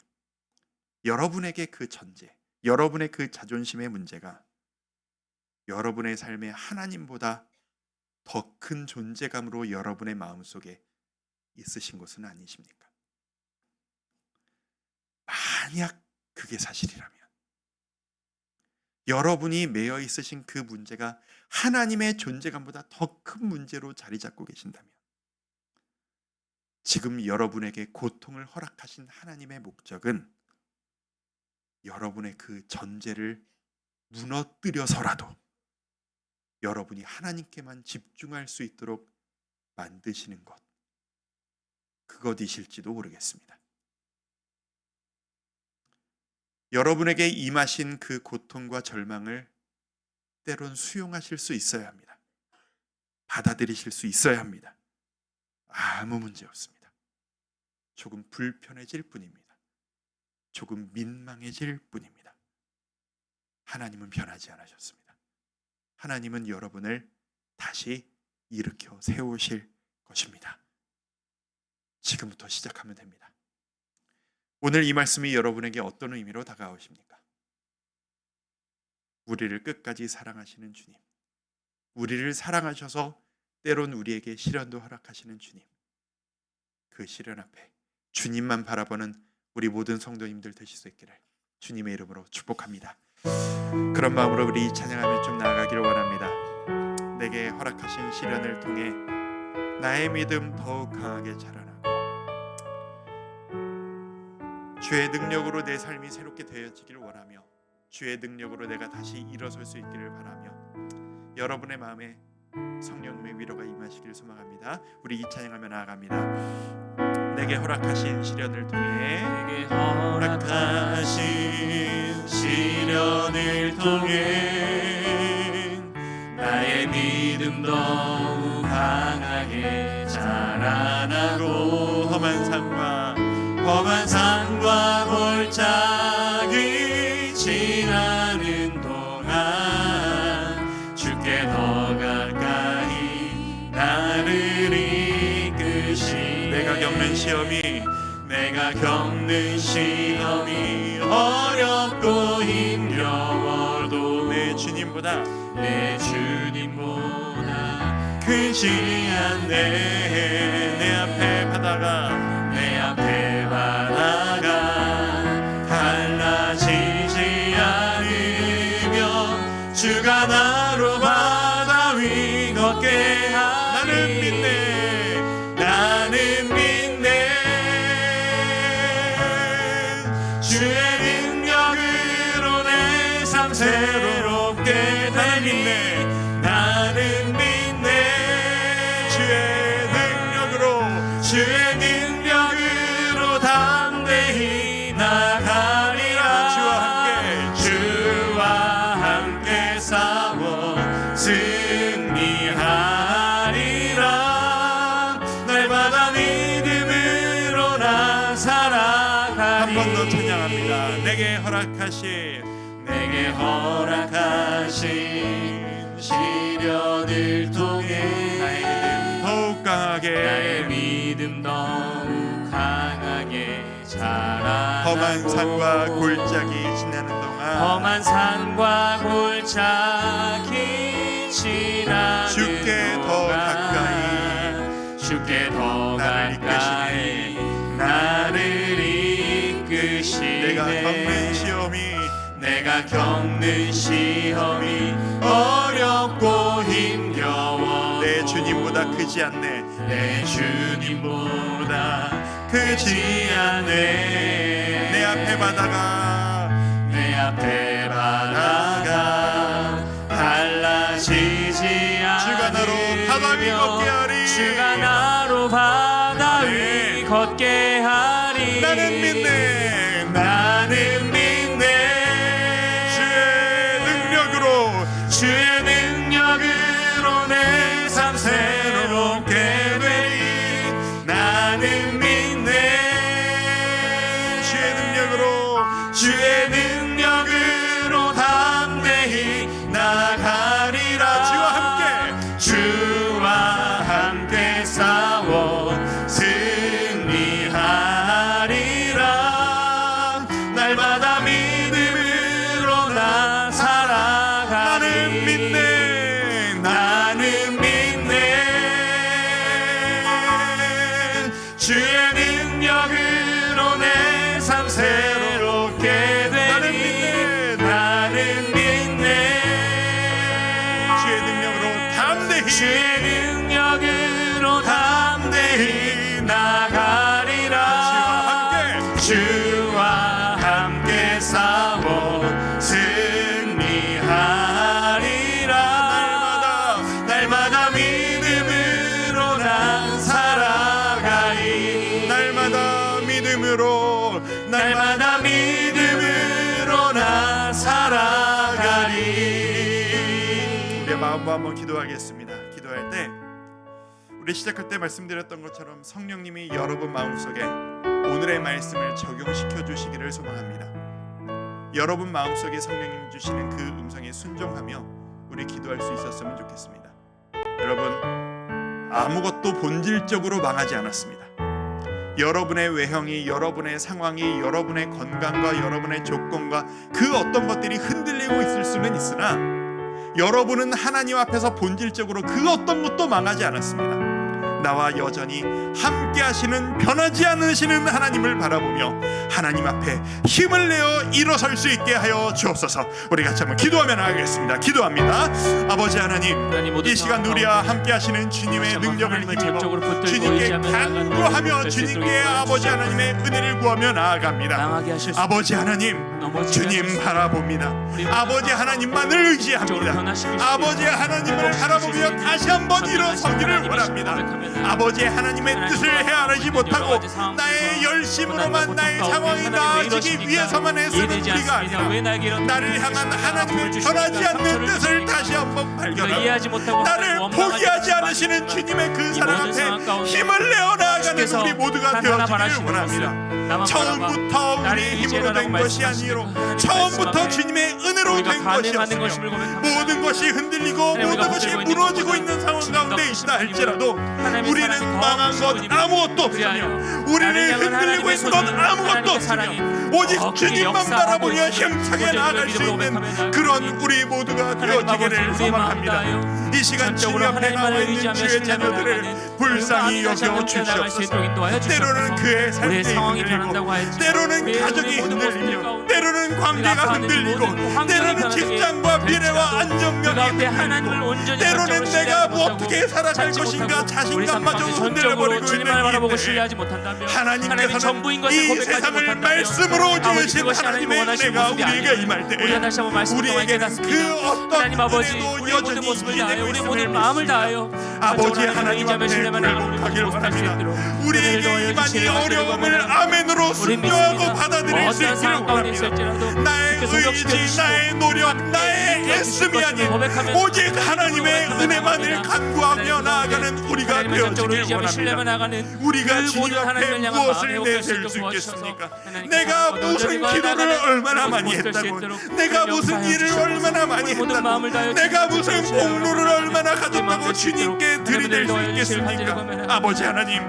여러분에게 그 전제, 여러분의 그 자존심의 문제가 여러분의 삶에 하나님보다 더 큰 존재감으로 여러분의 마음속에 있으신 것은 아니십니까? 만약 그게 사실이라면, 여러분이 매여 있으신 그 문제가 하나님의 존재감보다 더 큰 문제로 자리 잡고 계신다면, 지금 여러분에게 고통을 허락하신 하나님의 목적은 여러분의 그 전제를 무너뜨려서라도 여러분이 하나님께만 집중할 수 있도록 만드시는 것, 그것이실지도 모르겠습니다. 여러분에게 임하신 그 고통과 절망을 때론 수용하실 수 있어야 합니다. 받아들이실 수 있어야 합니다. 아무 문제 없습니다. 조금 불편해질 뿐입니다. 조금 민망해질 뿐입니다. 하나님은 변하지 않으셨습니다. 하나님은 여러분을 다시 일으켜 세우실 것입니다. 지금부터 시작하면 됩니다. 오늘 이 말씀이 여러분에게 어떤 의미로 다가오십니까? 우리를 끝까지 사랑하시는 주님, 우리를 사랑하셔서 때론 우리에게 시련도 허락하시는 주님, 그 시련 앞에 주님만 바라보는 우리 모든 성도님들 되실 수 있기를 주님의 이름으로 축복합니다. 그런 마음으로 우리 찬양하며 좀 나아가기를 원합니다. 내게 허락하신 시련을 통해 나의 믿음 더욱 강하게 자라나고 주의 능력으로 내 삶이 새롭게 되어지기를 원하며 주의 능력으로 내가 다시 일어설 수 있기를 바라며 여러분의 마음에 성령님의 위로가 임하시기를 소망합니다. 우리 이 찬양하며 나아갑니다. 내게 허락하신 시련을 통해 내게 허락하신 시련을 통해 나의 믿음 더욱 강하게 자라나고 험한 산과 골짜기 지나는 동안 주께 더 가까이 나를 이끄시 내가 겪는 시험이 어렵고 힘겨워도 내 주님보다 크지 않네. 내 앞에 바다가 갈라지지 않으며 주가 나로 바다 위 걷게 나는 믿네. 주의 능력으로 내 삶 새롭게 나는 믿네. 주의 능력으로 담대히 나가리라. 주와 함께 싸워 승리하리라. 날마다 믿음으로 난 살아가리. 한 번 더 찬양합니다. 내게 허락하신 시련을 통해 나의 믿음 더욱 강하게 자라나고 험한 산과 골짜기 지나는 동안 주께 더 가까이 나를 이끄시네. 내가 겪는 시험이 어렵고 힘겨워 내 주님보다 크지 않네. 내 앞에 바다가 갈라지지 않으며 주가 나로 바다 위 걷게 하리. 나는 믿네. 주의 능력으로 내 삶 새롭게 되리. 나는 믿네. 주의 능력으로 담대히 나가리라. 주와 함께 싸워 승리하리라. 날마다 주의 능력으로 담대히 나가리라. 주와 함께 싸워 승리하리라. 날마다 믿음으로 난 살아가리. 날마다 믿음으로 난 살아가리. 우리의 마음과 한번 기도하겠습니다. 기도할 때 우리 시작할 때 말씀드렸던 것처럼 성령님이 여러분 마음속에 오늘의 말씀을 적용시켜 주시기를 소망합니다. 여러분 마음속에 성령님 주시는 그 음성에 순종하며 우리 기도할 수 있었으면 좋겠습니다. 여러분, 아무것도 본질적으로 망하지 않았습니다. 여러분의 외형이, 여러분의 상황이, 여러분의 건강과 여러분의 조건과 그 어떤 것들이 흔들리고 있을 수는 있으나 여러분은 하나님 앞에서 본질적으로 그 어떤 것도 망하지 않았습니다. 나와 여전히 함께 하시는 변하지 않으시는 하나님을 바라보며 하나님 앞에 힘을 내어 일어설 수 있게 하여 주옵소서. 우리 같이 한번 기도하며 나가겠습니다. 기도합니다. 아버지 하나님, 이 시간 우리와 함께 하시는 주님의 능력을 힘입어 주님께 간구하며 주님께 아버지 하나님의 은혜를 구하며 나아갑니다. 아버지 하나님, 주님 바라봅니다. 아버지 하나님만을 의지합니다. 아버지 하나님을 바라보며 다시 한번 일어서기를 원합니다. 아버지 하나님의 뜻을 헤아리지 못하고 나의 열심으로만 나의 상황이 나아지기 위해서만 애쓰는 우리가 아니라 나를 향한 하나님의 변하지 않는 뜻을 다시 한번 발견하고 나를 포기하지 않으시는 주님의 그 사랑 앞에 힘을 내어 나아가는 우리 모두가 되어지기를 원합니다. 처음부터 우리의 힘으로 된 것이 아니로 처음부터 주님의 은혜로 된 것이었으며 모든 것이 흔들리고 모든 것이 무너지고 있는 상황 가운데 있다 할지라도 우리는 망한 것 아무것도 없으며 우리를 흔들리고 있는 것 아무것도 없으며 오직 주님만 바라보며 힘차게 나아갈 수 있는 그런 우리 모두가 되어지기를 소망합니다. 이 시간 주님 앞에 나와 있는 주의 자녀들을 불쌍히 여겨 주시옵소서. 때로는 그의 삶이 흔들리고 때로는 가정이 흔들리며 때로는 관계가 흔들리고 때로는 직장과 미래와 안정감이 흔들리고 때로는 내가 뭐 어떻게 살아갈 것인가 자신감마저 흔들려버리고 있는 하나님께서는 이 세상을 말씀으로 지으신 하나님의 은혜가 우리에게 임할 때 우리에게는 그 어떤 은혜도 여전히 기대고 있음을 믿습니다. 아버지 하나님 앞에 굴복하길 원합니다. 우리에게 임한 어려움을 아멘으로 순종하고 받아들일 수 있기를 원합니다. 나의 의지, 나의 노력, 나의 애씀이 아닌 오직 하나님의 은혜만을 간구하며 나아가는 우리가 되어지길 원합니다. 우리가 주님 앞에 무엇을 내세울 수 있겠습니까? 내가 무슨 기도를 얼마나 많이 했다고, 내가 무슨 일을 얼마나 많이 했다고, 내가 무슨 공로를 얼마나 가졌다고 주님께 들이댈 수 있겠습니까? 아버지 하나님,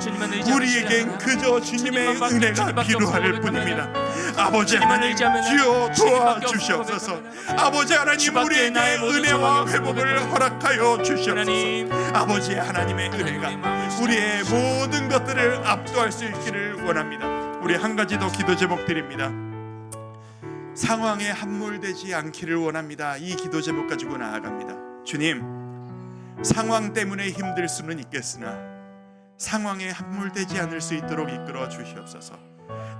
우리에겐 그저 주님의 은혜가 필요할 뿐입니다. 아버지 하나님, 주여 도와주시옵소서. 아버지 하나님, 우리에게 은혜와 회복을 허락하여 주시옵소서. 아버지 하나님의 은혜가 우리의 모든 것들을 압도할 수 있기를 원합니다. 우리 한 가지 더 기도 제목 드립니다. 상황에 함몰되지 않기를 원합니다. 이 기도 제목 가지고 나아갑니다. 주님, 상황 때문에 힘들 수는 있겠으나 상황에 함몰되지 않을 수 있도록 이끌어 주시옵소서.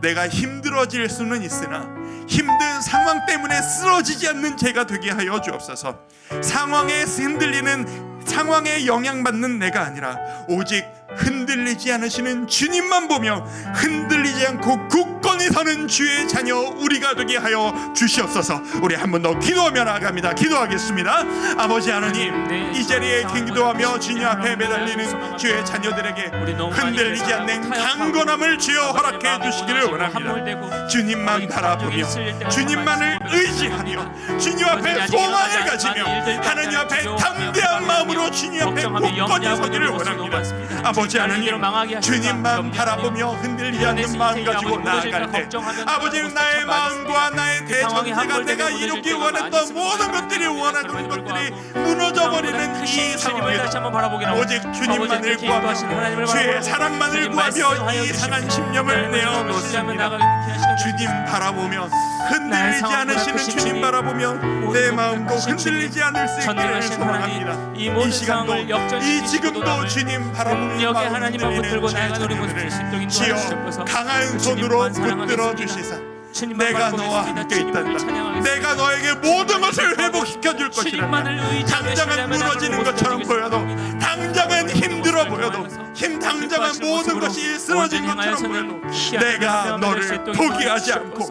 내가 힘들어질 수는 있으나 힘든 상황 때문에 쓰러지지 않는 제가 되게 하여 주옵소서. 상황에 흔들리는, 상황에 영향받는 내가 아니라 오직 흔들리지 않으시는 주님만 보며 흔들리지 않고 굳건히 서는 주의 자녀 우리가 되게 하여 주시옵소서. 우리 한 번 더 기도하며 나아갑니다. 기도하겠습니다. 아버지 하나님, 이 자리에 기도하며 주님 앞에 매달리는 주의 자녀들에게 흔들리지 않는 강건함을 주여 허락해 주시기를 원합니다. 주님만 바라보며 주님만을 의지하며 주님 앞에 소망을 가지며 하나님 앞에 담대한 마음으로 주님 앞에 굳건히 서기를 원합니다. 아버지 하나님, 주님만 바라보며 흔들리지 않는 마음 가지고 나아갈 때 아버지는 나의 마음과 나의 대전제가 내가 이루기 원했던 모든 것들이 원하는 것들이 무너져버리는 이 상황에서 오직 주님만을 구하며 주의 사랑만을 구하며 이 상한 심령을 내어놓습니다. 주님 바라보며 흔들리지 않으시는 주님 바라보며 내 마음도 흔들리지 않을 수 있기를 소망합니다. 이 모든 시간도 상황을 역전시키시고 이 지금도 주님 바라보며 능력의 하나님만 붙들고 나아가는 우리 모든 자녀들을 그리스도인 주여 주옵소서. 강한 손으로 붙들어 주시사 내가 너와 함께 있단다. 내가 너에게 모든 것을 회복시켜 줄 것이란다. 당장은 무너지는 것처럼 보여도, 당장은 힘들어 보여도, 당장은 모든 것이 쓰러진 것처럼 보여도 내가 너를 포기하지 않고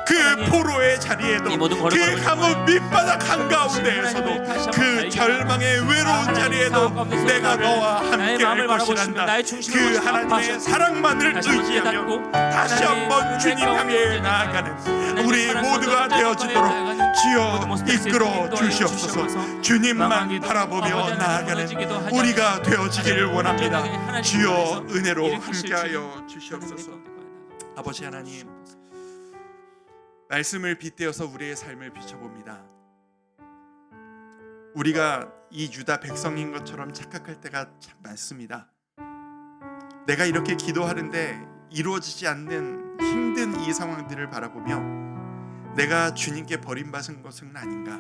그 포로의 자리에도, 그 감옥 밑바닥 한가운데에서도, 그 절망의 외로운 자리에도 내가 너와 함께 할 것이란다. 그 하나님의 사랑만을 의지하며 다시 한번 주님 향해 나아가는 우리 모두가 되어지도록 주여 이끌어 주시옵소서. 주님만 바라보며 나아가는 우리가 되어지기를 원합니다. 주여 은혜로 함께하여 주시옵소서. 아버지 하나님, 말씀을 빗대어서 우리의 삶을 비춰봅니다. 우리가 이 유다 백성인 것처럼 착각할 때가 참 많습니다. 내가 이렇게 기도하는데 이루어지지 않는 힘든 이 상황들을 바라보며 내가 주님께 버림받은 것은 아닌가,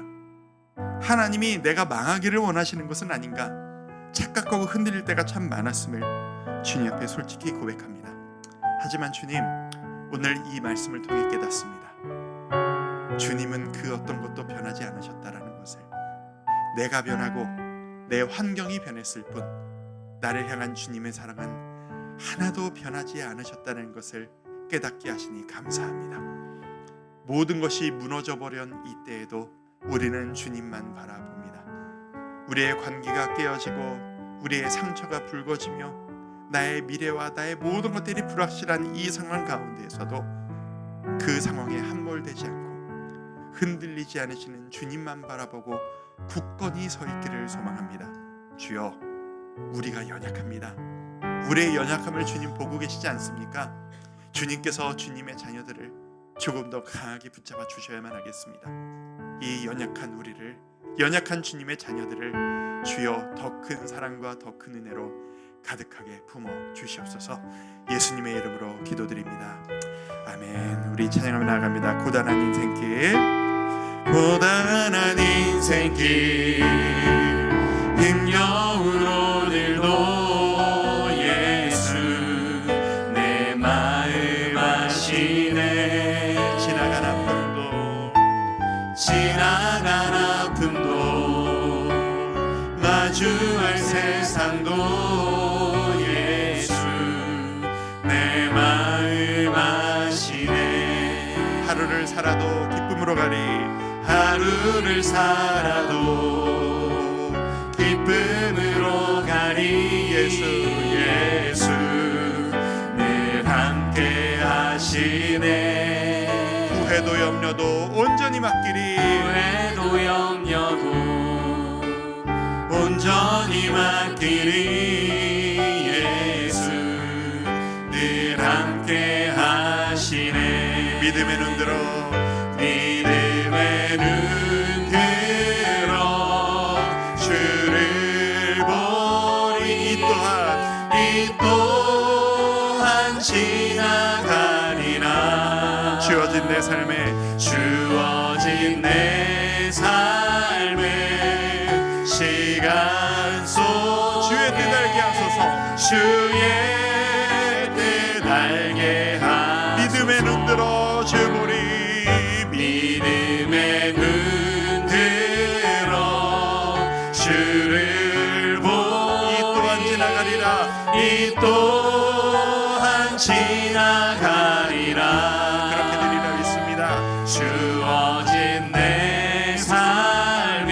하나님이 내가 망하기를 원하시는 것은 아닌가 착각하고 흔들릴 때가 참 많았음을 주님 앞에 솔직히 고백합니다. 하지만 주님, 오늘 이 말씀을 통해 깨닫습니다. 주님은 그 어떤 것도 변하지 않으셨다라는 것을, 내가 변하고 내 환경이 변했을 뿐 나를 향한 주님의 사랑은 하나도 변하지 않으셨다는 것을 깨닫게 하시니 감사합니다. 모든 것이 무너져버린 이때에도 우리는 주님만 바라봅니다. 우리의 관계가 깨어지고 우리의 상처가 붉어지며 나의 미래와 나의 모든 것들이 불확실한 이 상황 가운데에서도 그 상황에 함몰되지 않고 흔들리지 않으시는 주님만 바라보고 굳건히 서 있기를 소망합니다. 주여, 우리가 연약합니다. 우리의 연약함을 주님 보고 계시지 않습니까? 주님께서 주님의 자녀들을 조금 더 강하게 붙잡아 주셔야만 하겠습니다. 이 연약한 우리를, 연약한 주님의 자녀들을 주여 더 큰 사랑과 더 큰 은혜로 가득하게 품어 주시옵소서. 예수님의 이름으로 기도드립니다. 아멘. 우리 찬양하며 나아갑니다. 고단한 인생길, 고단한 인생길, 힘겨운 오늘도 예수 내 마음 아시네. 지나간 아픔도 마주할 세상도 예수 내 마음 아시네. 하루를 살아도 기쁨으로 가리, 하루를 살아도 기쁨으로 가리. 예수 늘 함께 하시네. 후회도 염려도 온전히 맡기리, 후회도 염려도 온전히 맡기리. 예수 늘 함께 하시네. 믿음의 눈 들어, 믿음의 눈 들어 주를 보리. 이 또한 지나가리라. 주어진 내 삶에, 주어진 내 삶에 시간 속 주의 뜻 알게 하소서. 주의 뜻 알게 하소서. 믿음의 눈 들어 주 보리, 믿음의 눈 들어 주를 보리. 이 또한 지나가리라, 이 또한 지나가리라. 그렇게 되리라 믿습니다. 주어진 내 삶의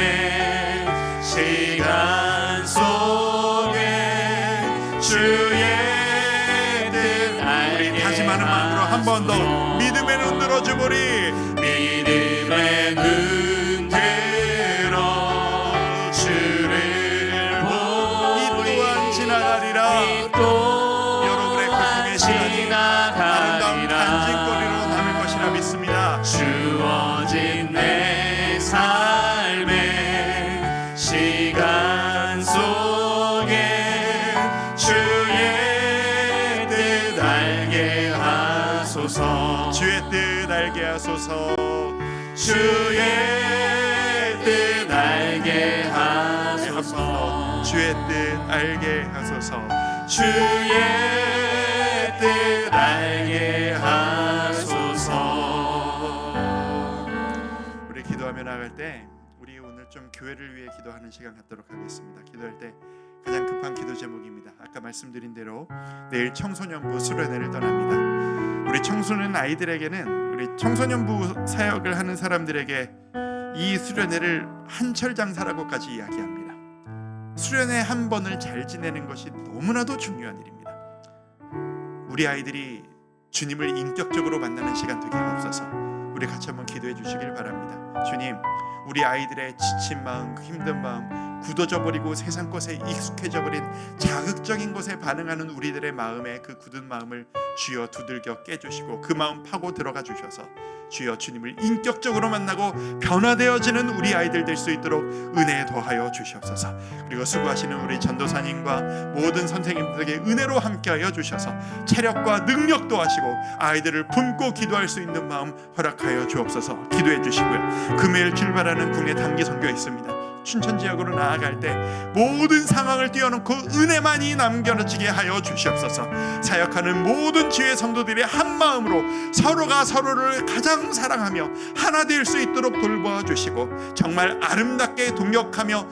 시간 속에 주의 뜻 알게. 우리 다짐하는 마음으로 한 번 더 믿음의 눈 들어 주보리, 믿음의 눈 들어 주를 보리. 이 또한 지나가리라. 여러분의 고통의 시간이 아름다운 간증거리로 남을 것이라 믿습니다. 주어진 내 삶의 시간 속에 주의 뜻 알게 하소서. 주의 뜻 알게 하소서. 주의 뜻 알게 하소서. 알게 하소서. 주의 뜻 알게 하소서. 우리 기도하며 나갈 때 우리 오늘 좀 교회를 위해 기도하는 시간 갖도록 하겠습니다. 기도할 때 가장 급한 기도 제목입니다. 아까 말씀드린 대로 내일 청소년부 수련회를 떠납니다. 우리 청소년 아이들에게는, 우리 청소년부 사역을 하는 사람들에게 이 수련회를 한철 장사라고까지 이야기합니다. 수련회 한 번을 잘 지내는 것이 너무나도 중요한 일입니다. 우리 아이들이 주님을 인격적으로 만나는 시간 되게 없어서 우리 같이 한번 기도해 주시길 바랍니다. 주님, 우리 아이들의 지친 마음, 힘든 마음, 굳어져 버리고 세상 것에 익숙해져 버린 자극적인 것에 반응하는 우리들의 마음에 그 굳은 마음을 주여 두들겨 깨주시고 그 마음 파고 들어가 주셔서 주여 주님을 인격적으로 만나고 변화되어지는 우리 아이들 될 수 있도록 은혜 더하여 주시옵소서. 그리고 수고하시는 우리 전도사님과 모든 선생님들에게 은혜로 함께하여 주셔서 체력과 능력도 하시고 아이들을 품고 기도할 수 있는 마음 허락하여 주옵소서. 기도해 주시고요. 금요일 출발하는 국내 단기 선교 있습니다. 춘천 지역으로 나아갈 때 모든 상황을 뛰어넘고 은혜만이 남겨지게 하여 주시옵소서. 사역하는 모든 지회 성도들이 한 마음으로 서로가 서로를 가장 사랑하며 하나 될 수 있도록 돌보아 주시고 정말 아름답게 동역하며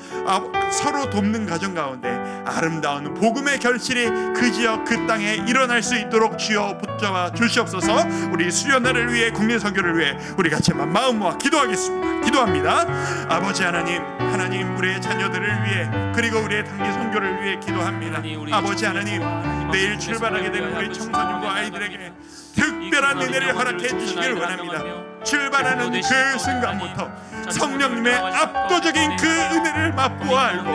서로 돕는 가정 가운데 아름다운 복음의 결실이 그 지역 그 땅에 일어날 수 있도록 주여 붙잡아 주시옵소서. 우리 수련회를 위해, 국내 선교를 위해 우리 같이 마음 모아 기도하겠습니다. 기도합니다. 아버지 하나님, 하나님 우리의 자녀들을 위해 그리고 우리의 단기 선교를 위해 기도합니다. 아버지 하나님, 내일 출발하게 되는 우리 청소년과 아이들에게 특별한 은혜를 허락해 주시길 원합니다. 출발하는 그 순간부터 성령님의 압도적인 그 은혜를 맛보아 알고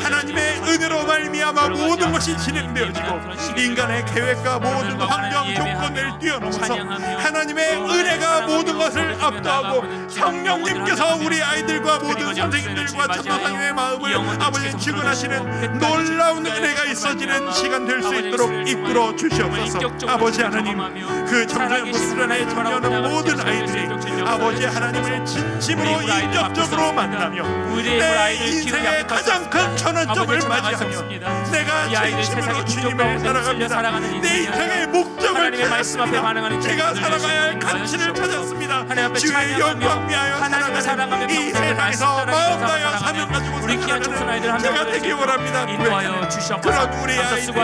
하나님의 은혜로 말미암아 모든 것이 진행되어지고 인간의 계획과 모든 환경 조건을 뛰어넘어서 하나님의 은혜가 모든 것을 압도하고 성령님께서 우리 아이들과 모든 선생님들과 전도사님의 마음을 아버지 주관하시는 놀라운 은혜가 있어지는 시간 될 수 있도록 이끌어 주시옵소서. 아버지 하나님, 그 청소년부 수련회에 참여하는 모든 아이들이 아버지 하나님을 진심으로 인격적으로 만나며 내 인생의 가장 큰 전환점을 맞이하며 내가 진심으로 주님을 살아갑니다. 내 인생의 목적을 찾았습니다. 제가 살아가야 할 가치를 찾았습니다. 주의 영광 위하여 살아가는 이 세상에서 마음 다하여 사명 가지고 살아가는 제가 되기 원합니다. 그런 우리 아이들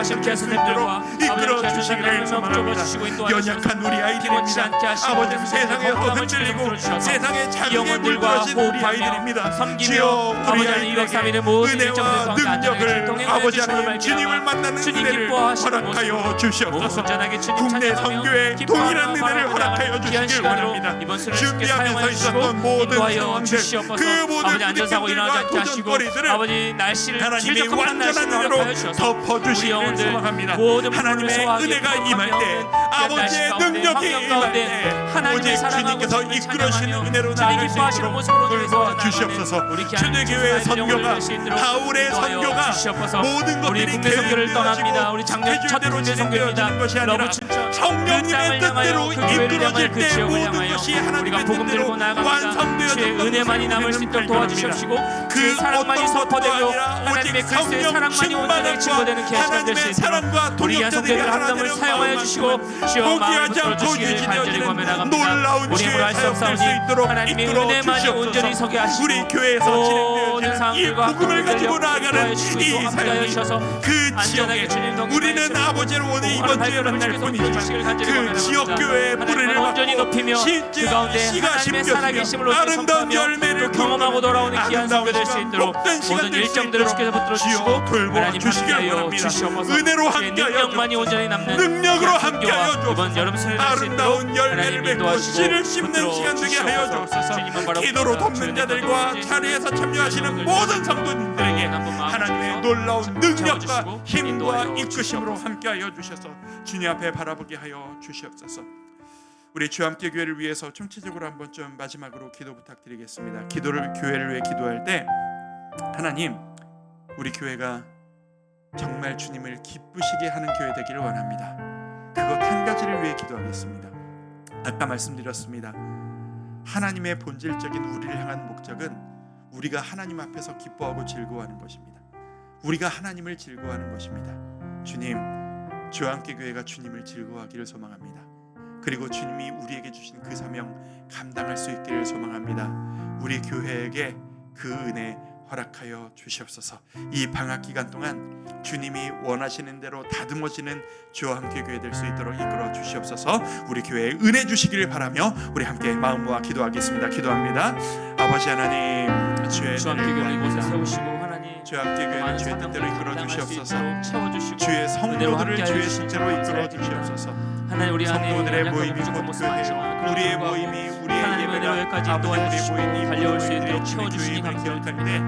이끌어 주시기를 소망합니다. 연약한 우리 아이들입니다. 아버지 세상에 흔들리고 세상에 자극에 물들어진 우리 아이들입니다. 주여 우리 아이들에게 은혜와 능력을 아버지 하나님 주님을 만나는 은혜를 허락하여 주시옵소서. 국내 선교에 동일한 은혜를 허락하여 주시길 원합니다. 준비하면서 있었던 모든 상황들 그 모든 부딪힘들과 도전거리들을 하나님이 완전한 은혜로 덮어주시기를 소망합니다. 하나님의 은혜가 임할 때 아버지의 능력이 임할 때 오직 주님께서 이끌어주시는 은혜로 나아갈 수 있도록 돌보아 주시옵소서. 초대교회의 선교가 바울의 선교가 모든 것들이 계획되어지고 스케줄대로 진행되어지는 것이 아니라 성령님의 뜻대로 이끌어질 때 모든 것이 하나님의 뜻대로 완성되어지는 은혜만이 남을 수 있도록 도와주시옵시고 그 사랑만이 선포되고 하나님의 그리스도의 사랑만이 온전하게 증거되는 기회가 될 수 있도록 우리 양성되는 하나님을 사용하여 주시고 주여 마음을 풀어주시기를 간절히 구하며 나갑니다. 우리 힘으로 할 수 없사오니 하나님의 은혜만이 온전히 서게 하시고 우리 교회에서 진행되어지는 이 복음을 가지고 나아가는 이 삶이 그 지역에 우리는 아버지를 원해 이번 주에 만날 뿐이지만 그 지역 교회의 뿌리를 높이며 그 가운데 하나님의 살아계심을 아름다운 열매를 경험하고 돌아오는 귀한 선교 될 수 있도록 모든 일정들을 주께서 붙들어 주시고 하나님 함께하여 주시옵소서. 은혜로 능력만이 온전히 남는 능력으로 함께하여 이번 주옵소서. 여름 수련회 아름다운 열매를 맺고 씨를 심는 시간 되게 하여 주옵소서. 기도로 돕는 자들과 자리에서 참여하시는 모든 성도님들에게 하나님의 놀라운 능력과 힘과 이끄심으로 함께하여 주셔서 주님 앞에 바라보게 하여 주시옵소서. 우리 주함께 교회를 위해서 총체적으로 한번 좀 마지막으로 기도 부탁드리겠습니다. 교회를 위해 기도할 때 하나님, 우리 교회가 정말 주님을 기쁘시게 하는 교회 되기를 원합니다. 그것 한 가지를 위해 기도하겠습니다. 아까 말씀드렸습니다. 하나님의 본질적인 우리를 향한 목적은 우리가 하나님 앞에서 기뻐하고 즐거워하는 것입니다. 우리가 하나님을 즐거워하는 것입니다. 주님, 주와 함께 교회가 주님을 즐거워하기를 소망합니다. 그리고 주님이 우리에게 주신 그 사명 감당할 수 있기를 소망합니다. 우리 교회에게 그 은혜 허락하여 주시옵소서. 이 방학 기간 동안 주님이 원하시는 대로 다듬어지는 주와 함께 교회 될 수 있도록 이끌어 주시옵소서. 우리 교회에 은혜 주시기를 바라며 우리 함께 마음 모아 기도하겠습니다. 기도합니다. 아버지 하나님, 주의 주와 함께 교회를 이곳에 세우시고 하나님 주의 함께 교회는 많은 주의 사명을 뜻대로 이끌어 감당할 수 주시옵소서. 있도록 채워주시고 주의 은혜로 성도들을 함께하여 주의 주시기 뜻대로 이끌어 감사드립니다. 주시옵소서. 하나님 우리 안에 성도들의 연약하고 모임이 부족한 곧 모습 많지만 교회요. 우리의 그럼에도 모임이 우리의 하나님의 은혜로 예배가 여기까지 아버지 우리의 도와주시고 모임이 달려올 수 모임들이 있도록 채워주시니 주님의 기억할 감사드립니다. 때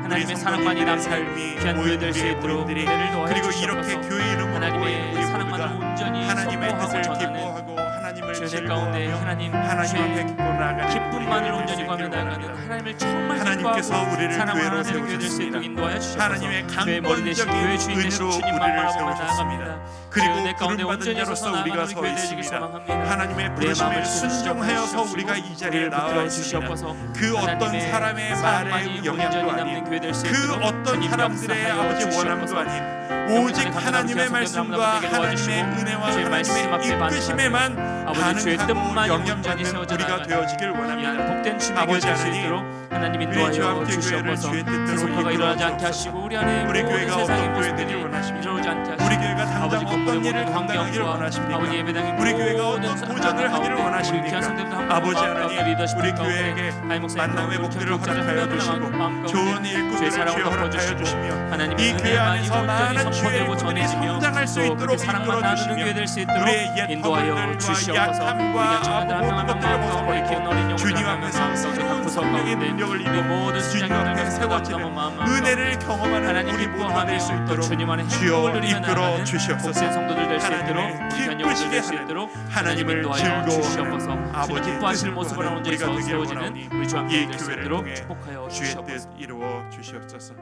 하나님의 우리 사랑만이 성도님들의 남는 삶이 귀한 교회 모인 될 수 우리의 있도록 모임들이 은혜를 도와주시옵소서. 그리고 이렇게 교회 이름으로 모인 하나님의 우리 사랑만을 모두가 온전히 하나님의 뜻을 선포하고 전하는 기뻐하고 하나님을 주의 가운데 즐거워하며 하나님 하나님 앞에 주의 기뻐 나아가는 기쁨만을 우리 온전히 교회 가며 될 수 있기를 나아가는 원합니다. 하나님을 정말 하나님께서 기뻐하고 우리를 사랑하는 교회로 하나님의 교회 될 수 세우셨습니다. 있도록 인도하여 주시옵소서. 하나님의 교회 머리 대신 강권적인 교회 주인 되신 은혜로 주님만 우리를 바라보며 세우셨습니다. 나아갑니다. 그리고 내 가운데 부름받은 온전히 자로서 서서 우리가 나아가는 서 교회 되시길 있습니다. 소망합니다. 하나님의 우리의 부르심에 마음을 순종하여서 주시옵소서. 우리가 이 자리에 우리를 나와 붙들어 있습니다. 주시옵소서. 그 어떤 하나님의 사람의 사랑만이 말의 영향도 온전히 아닌 남는 교회 될 수 그 있도록 어떤 주님 사람들의 역사하여 아버지 원함도 주시옵소서. 아닌 오직 하나님의 말씀과 하나님의 은혜와 주의 말씀 하나님의 앞에 이끄심에만 아버지 주의 뜻만이 반응하고 온전히 영향받는 세워져 우리가 나가는 되어지길 이 원합니다. 복된 주님의 교회 아버지 될수 하나님, 있도록 하나님 우리 주와 인도하여 함께 교회를 주시옵소서. 주의 뜻대로 세속화가 이끌어 일어나지 않게 주옵소서. 하시고 우리 안에 우리 모든 교회가 세상의 어떤 교회 모습들이 되길 원하십니까? 이루어지지 않게 하시고 우리 교회가 당장 아버지 어떤 건물의 일을 모든 감당하기를 환경과 원하십니까? 아버지 예배당의 우리 교회가 모든 어떤 도전을 하기를 우리 원하십니까? 귀한 성도들 한 아버지 마음 가운데 하나님, 리더십 우리 가운데 교회에게 하나님 목사님 만남의 가운데 복들을 교회 허락하여 전체를 주시고 마음 가운데 좋은 주의 일꾼들을 사랑을 주여 허락하여 덮어주시고 주시며 하나님의 이 교회 은혜만이 안에서 온전히 많은 주의 선포되고 일꾼들이 전해지며 성장할 수 또 있도록 그렇게 사랑만 이끌어 나누는 주시며 교회 될 수 있도록 우리의 옛 인도하여 허물들과 주시옵소서. 약함과 우리 청년들 한 명 한 명 모든 것들을 가운데 키운 어린 영혼들 주님 한 명 앞에서 가운데 각 새로운 구석 성령의 가운데 능력을 우리 입고 모든 주님 신앙 앞에 영혼들 세워지는 마음 은혜를 경험하는 하나님 우리 모두가 될 수 기뻐하며 또 있도록 주님 안에 주여 행복을 누리며 이끌어 나아가는 주시옵소서. 복된 성도들 될 수 하나님을 있도록 귀한 영혼들 기쁘시게 될 수 하는 있도록 하나님을 인도하여 즐거워하는 주시옵소서. 아버지 주님 기뻐하실 뜻을 모습을 구하는 온전히 우리가 되길 세워지는 원하오니 우리 주 함께 이 될 수 교회를 있도록 통해 축복하여 주의 주시옵소서. 뜻 이루어 주시옵소서.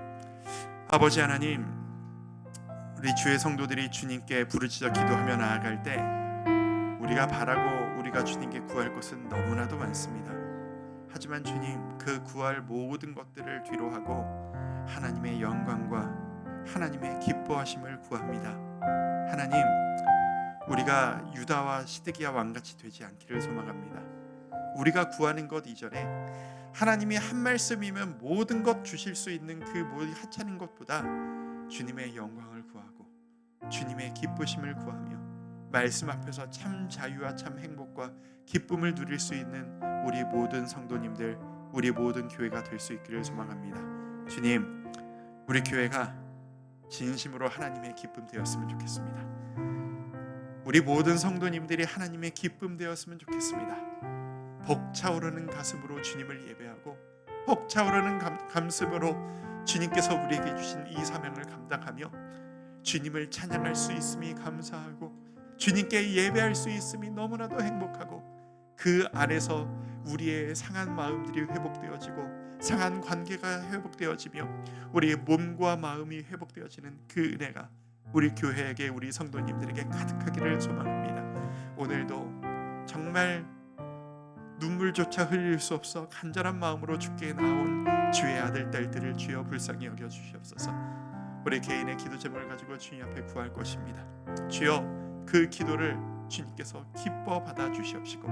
아버지 하나님, 우리 주의 성도들이 주님께 부르짖어 기도하며 나아갈 때 우리가 바라고 우리가 주님께 구할 것은 너무나도 많습니다. 하지만 주님, 그 구할 모든 것들을 뒤로 하고 하나님의 영광과 하나님의 기뻐하심을 구합니다. 하나님, 우리가 유다와 시드기야 왕같이 되지 않기를 소망합니다. 우리가 구하는 것 이전에 하나님이 한 말씀이면 모든 것 주실 수 있는 그 모든 하찮은 것보다 주님의 영광을 구하고 주님의 기쁘심을 구하며 말씀 앞에서 참 자유와 참 행복과 기쁨을 누릴 수 있는 우리 모든 성도님들, 우리 모든 교회가 될 수 있기를 소망합니다. 주님, 우리 교회가 진심으로 하나님의 기쁨 되었으면 좋겠습니다. 우리 모든 성도님들이 하나님의 기쁨 되었으면 좋겠습니다. 벅차오르는 가슴으로 주님을 예배하고 벅차오르는 감슴으로 주님께서 우리에게 주신 이 사명을 감당하며 주님을 찬양할 수 있음이 감사하고 주님께 예배할 수 있음이 너무나도 행복하고 그 안에서 우리의 상한 마음들이 회복되어지고 상한 관계가 회복되어지며 우리의 몸과 마음이 회복되어지는 그 은혜가 우리 교회에게, 우리 성도님들에게 가득하기를 소망합니다. 오늘도 정말 눈물조차 흘릴 수 없어 간절한 마음으로 주께 나온 주의 아들 딸들을 주여 불쌍히 여겨 주시옵소서. 우리 개인의 기도 제목을 가지고 주님 앞에 구할 것입니다. 주여, 그 기도를 주님께서 기뻐 받아 주시옵시고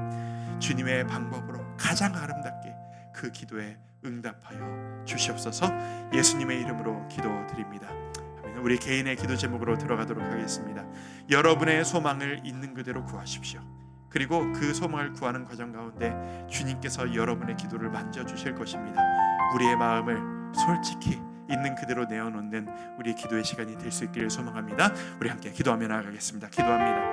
주님의 방법으로 가장 아름답게 그 기도에 응답하여 주시옵소서. 예수님의 이름으로 기도드립니다. 아멘. 우리 개인의 기도 제목으로 들어가도록 하겠습니다. 여러분의 소망을 있는 그대로 구하십시오. 그리고 그 소망을 구하는 과정 가운데 주님께서 여러분의 기도를 만져주실 것입니다. 우리의 마음을 솔직히 있는 그대로 내어놓는 우리의 기도의 시간이 될 수 있기를 소망합니다. 우리 함께 기도하며 나아가겠습니다. 기도합니다.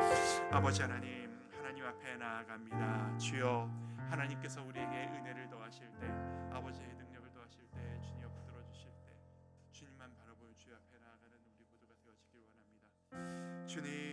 아버지 하나님, 하나님 앞에 나아갑니다. 주여, 하나님께서 우리에게 은혜를 더하실 때, 아버지의 능력을 더하실 때, 주님 붙들어 주실 때 주님만 바라볼 주 앞에 나아가는 우리 모두가 되어지길 원합니다. 주님,